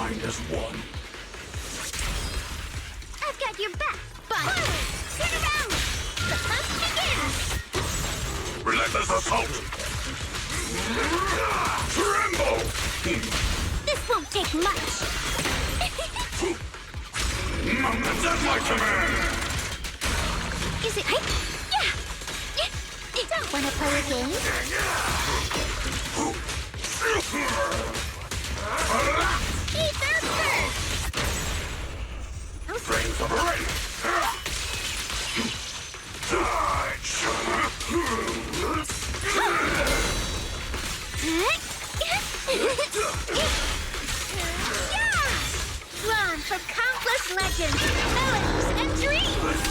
mind as one. I've got your back, Bunny. Turn around. The hunt begins. Relentless assault! Tremble! This won't take much. That's my command! Is it? Yeah. Don't wanna play a game? Ether first. Frames of rain! Drawn from countless legends, melodies, and dreams!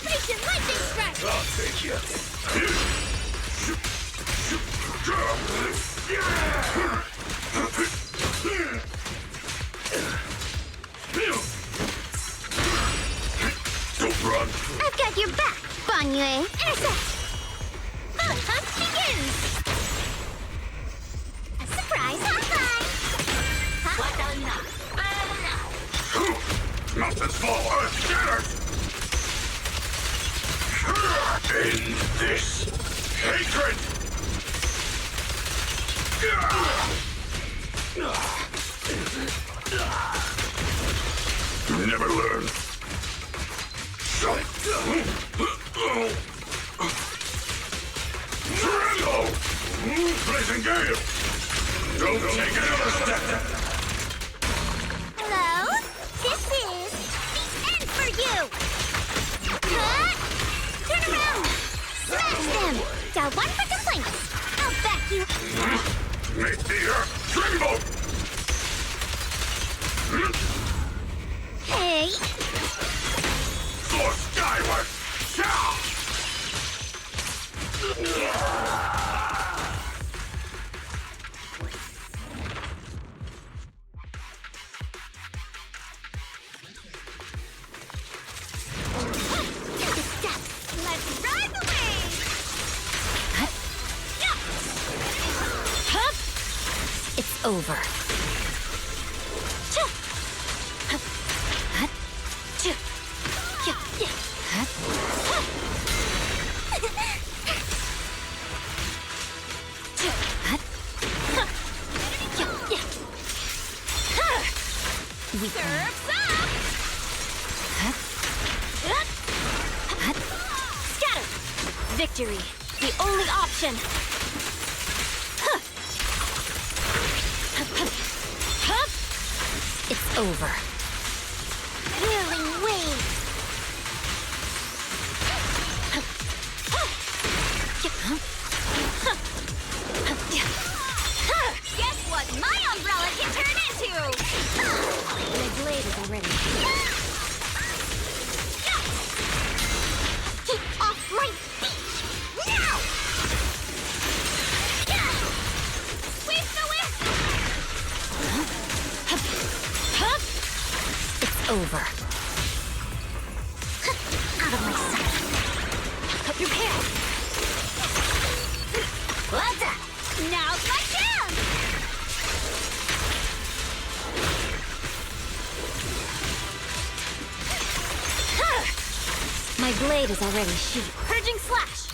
Patient lightning strike! I'll take you. Don't run. I've got your back, Banyue. Intercept! The hunt begins! A surprise high-five! Mountains fall, earth scatters! End this hatred! You never learn. Tremble! Blazing gale! Don't take another step! Hello? This is the end for you! Cut! Turn around! Smash them! Dial 1 for complaints! I'll back you! Make the earth tremble! Hey! Soar skyward! Shout! Let's ride the wave! It's over. Surf's up! Scatter! Victory, the only option! It's over. Whirling wave! Guess what my umbrella can turn into? My blade is already Get off my beach! Now! Sweep the whip! It's over. Out of my sight! Prepare! What's up? Now's my chance! My blade is already sheathed. Purging slash!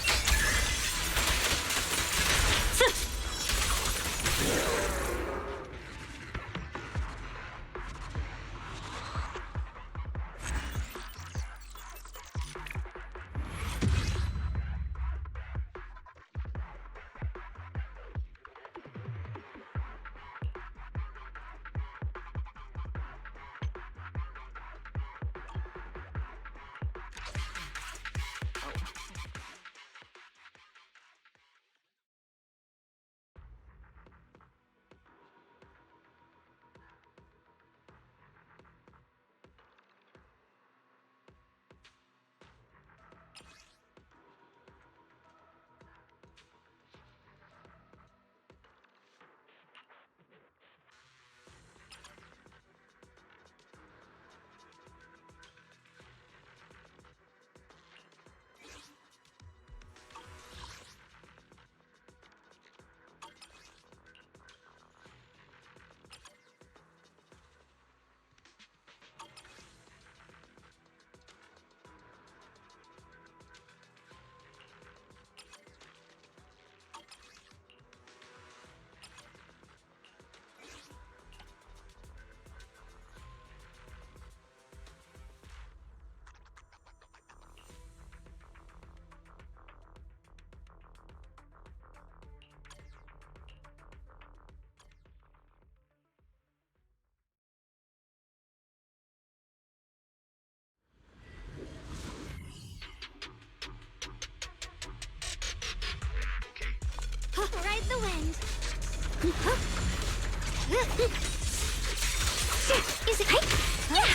Is it right? Yeah!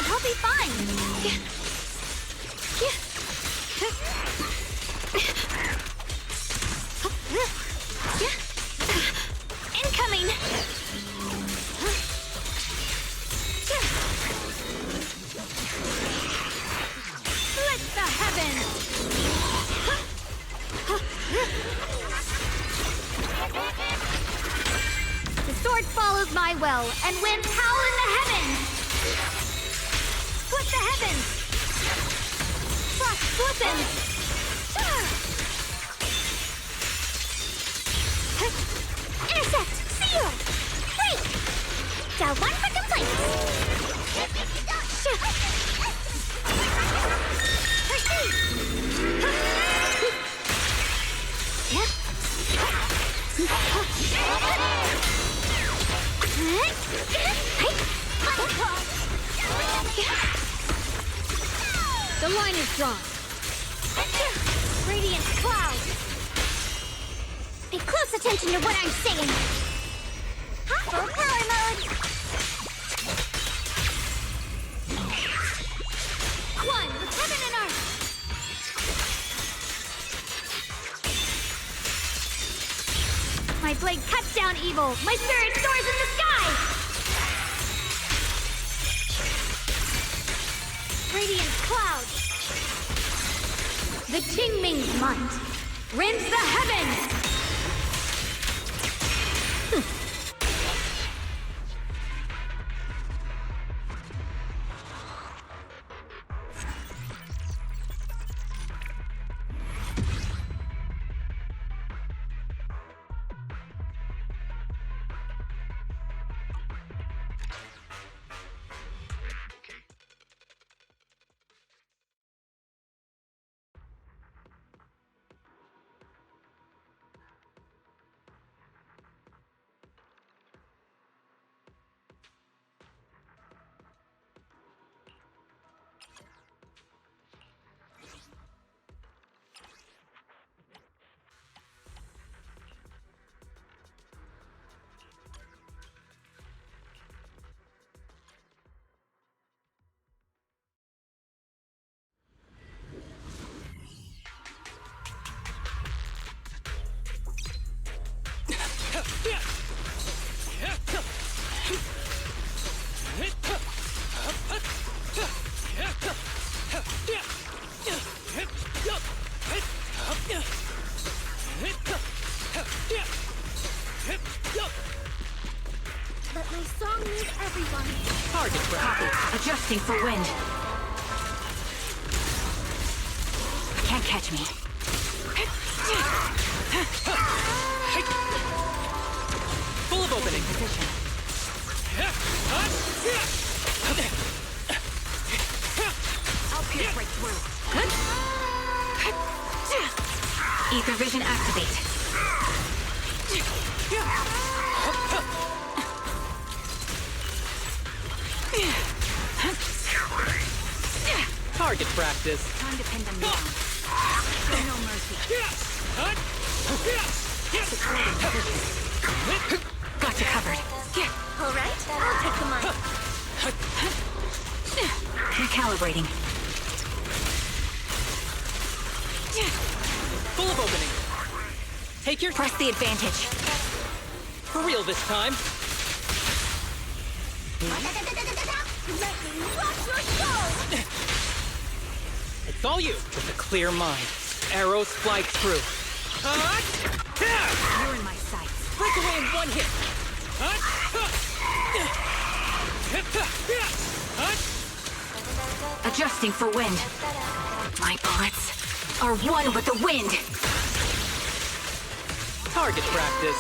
I'll be fine! Incoming! Split the heavens! The sword follows my will and wins power in the heavens! Split the heavens! Frost glistens! Intercept! Seal! Break! Down one for complaints! Proceed! The line is drawn. Radiant cloud! Pay close attention to what I'm saying! Full power mode! One with heaven and earth! My blade cuts down evil! My spirit soars in the sky! Radiant cloud! The Qingming's might rends the heavens! Let my song move everyone! Target copy. Adjusting for wind. Can't catch me. Full of opening. Position. I'll pierce right through. Ether vision activate. Target practice. Time to pin them down. Show no mercy. Supporting position. Got you covered. All right, I'll take the mic. Recalibrating. Full of opening. Take your... Press the advantage. For real this time. Let me rock your soul! It's all you. With a clear mind. Arrows fly true. You're in my sights. Break away in one hit. Adjusting for wind. My bullets are one with the wind. Target practice.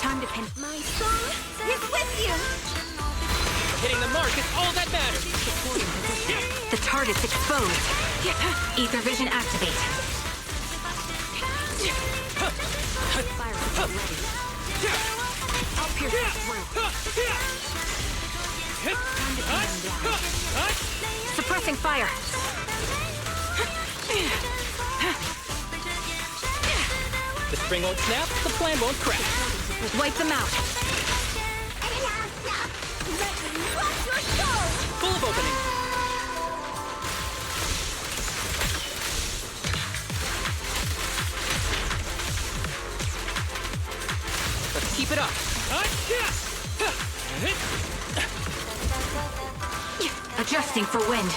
Time to pin. My song is with you! Hitting the mark is all that matters. The target's exposed. Ether vision activate. Fire ready. I'll pierce it through. Time to pin them down. Suppressing fire. The spring won't snap, the plan won't crack. Let's wipe them out. Full of opening. Let's keep it up. Adjusting for wind.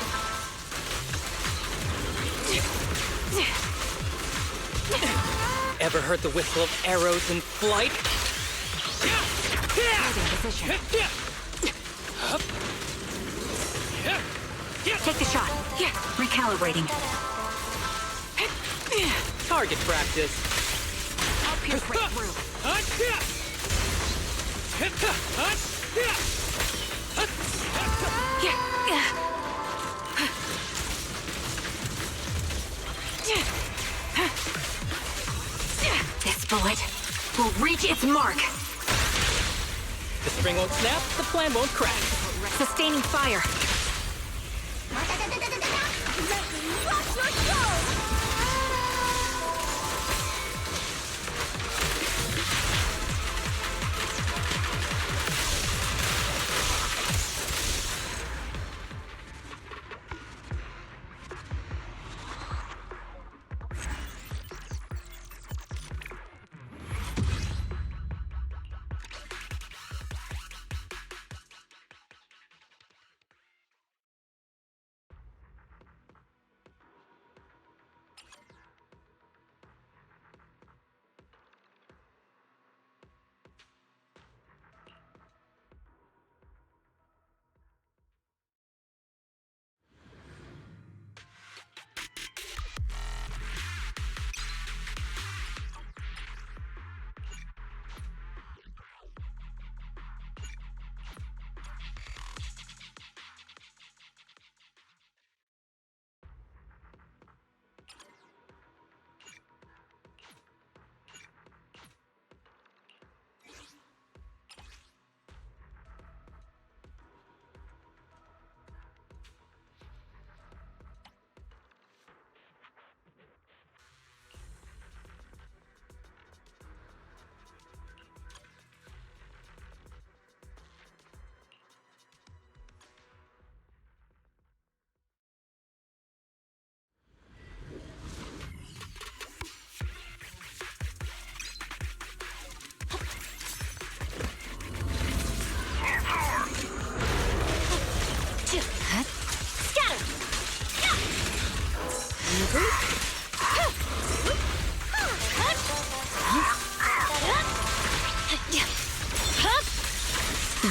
Ever heard the whistle of arrows in flight? Position. Take the shot. Recalibrating. Target practice. I'll pierce right through. This bullet will reach its mark. The string won't snap, the plan won't crack. Sustaining fire.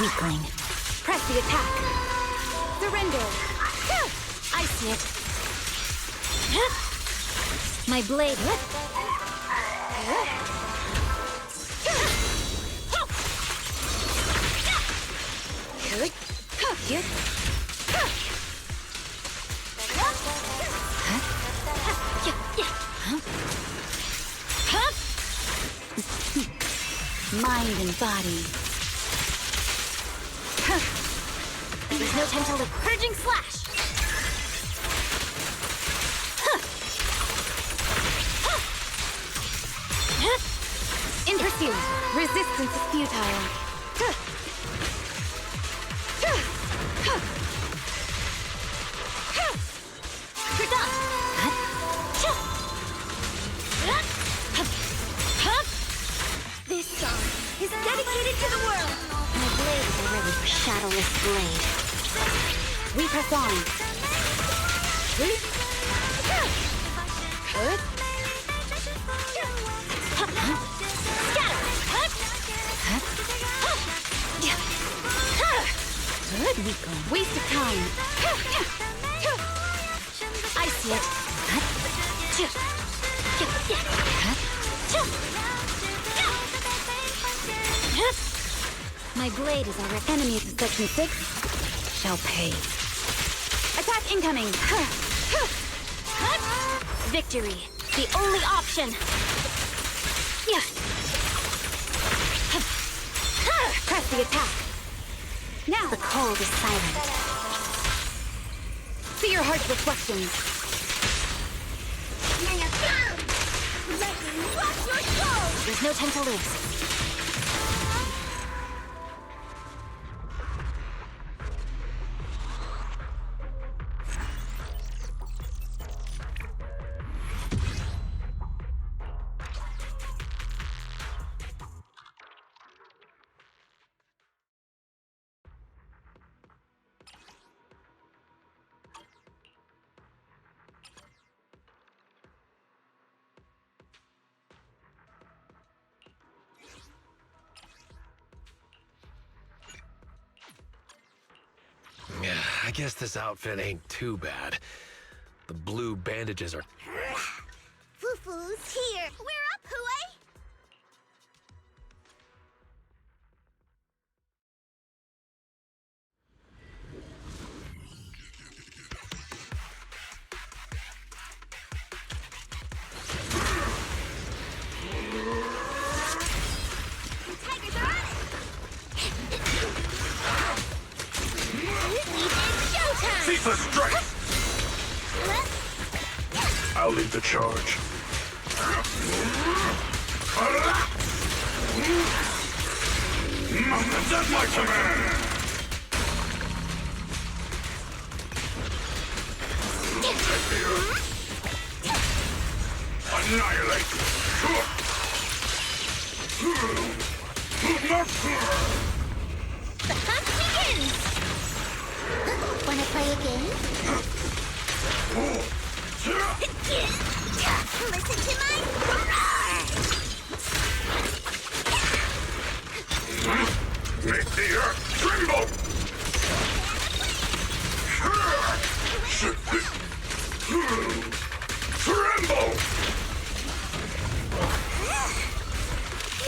Weakling. Press the attack. Surrender. I see it. My blade. Mind and body. There's no time to look. Purging slash! Intercede. Resistance is futile. You're done! This song is dedicated to the world! My blade is ready for shadowless blade. We press on. Waste of time. I see it. My blade is our enemy to section 6. Shall pay. Attack incoming. Victory. The only option. Press the attack. Now the cold is silent. See your heart's reflections. There's no time to lose. I guess this outfit ain't too bad. The blue bandages are... Foo-foo's here. We're up, Hooey! Tigers are on it! Showtime! Ceaseless strike! I'll lead the charge. That's my command! Annihilate! The hunt begins! Wanna play a game? Listen to my roar! Make the earth tremble! Tremble!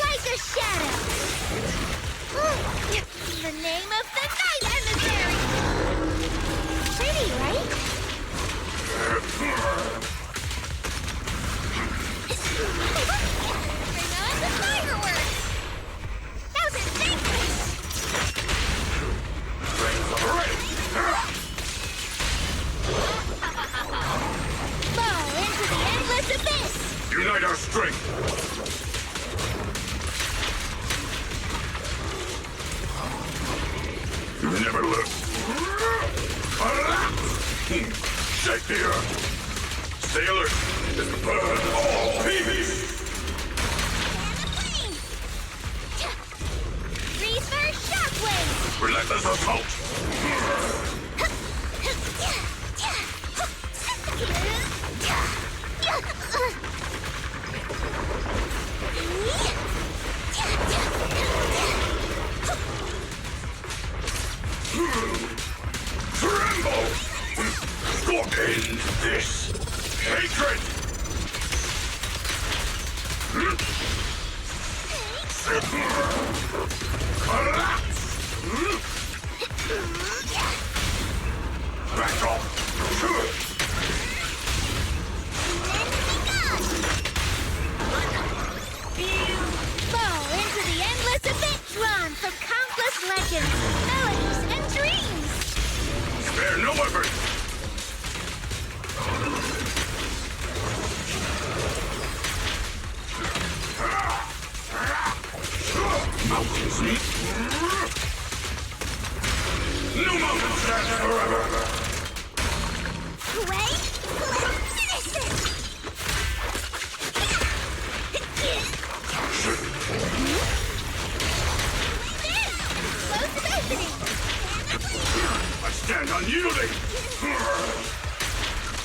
Like a shadow! The name of the night emissary! Pretty, right? Bring on the fireworks! Those are dangerous! Fall into the endless abyss! Unite our strength! You never look. Shake the earth! Sailors, burn all peace! Freeze for shockwave! Relentless assault! Tremble! End this hatred! Back off! Fall into the endless abyss drawn from countless legends, melodies, and dreams! Spare no effort! Mountains meet! No mountain stands forever! Wait! Let's finish this! Explosive opening! I stand unyielding!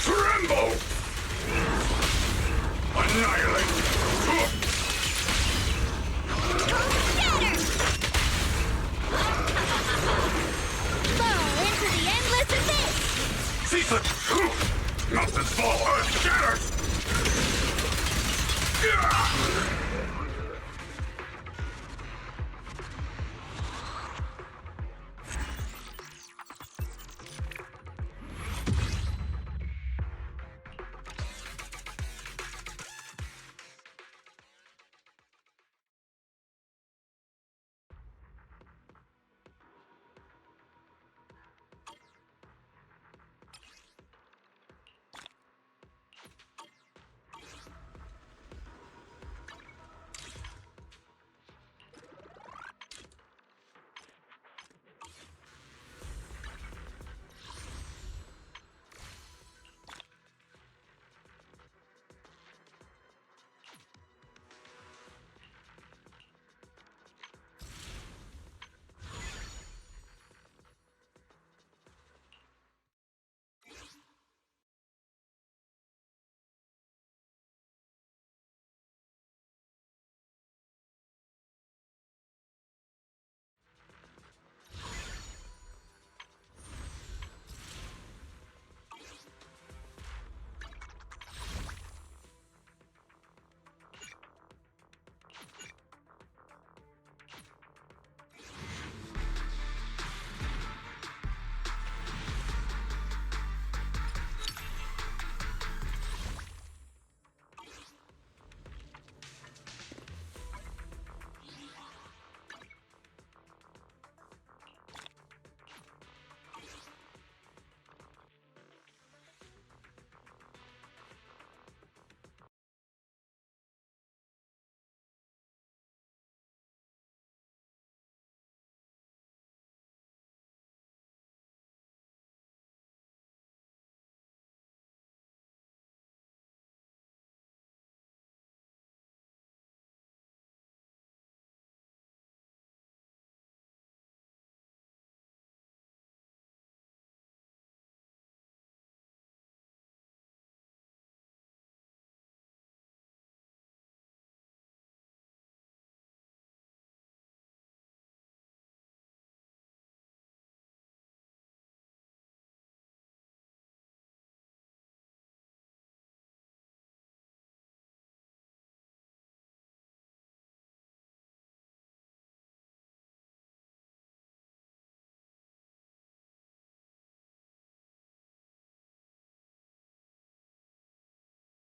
Tremble! Annihilate! Shatter! Fall into the endless abyss! Ceaseless! Mountains fall, earth shatters!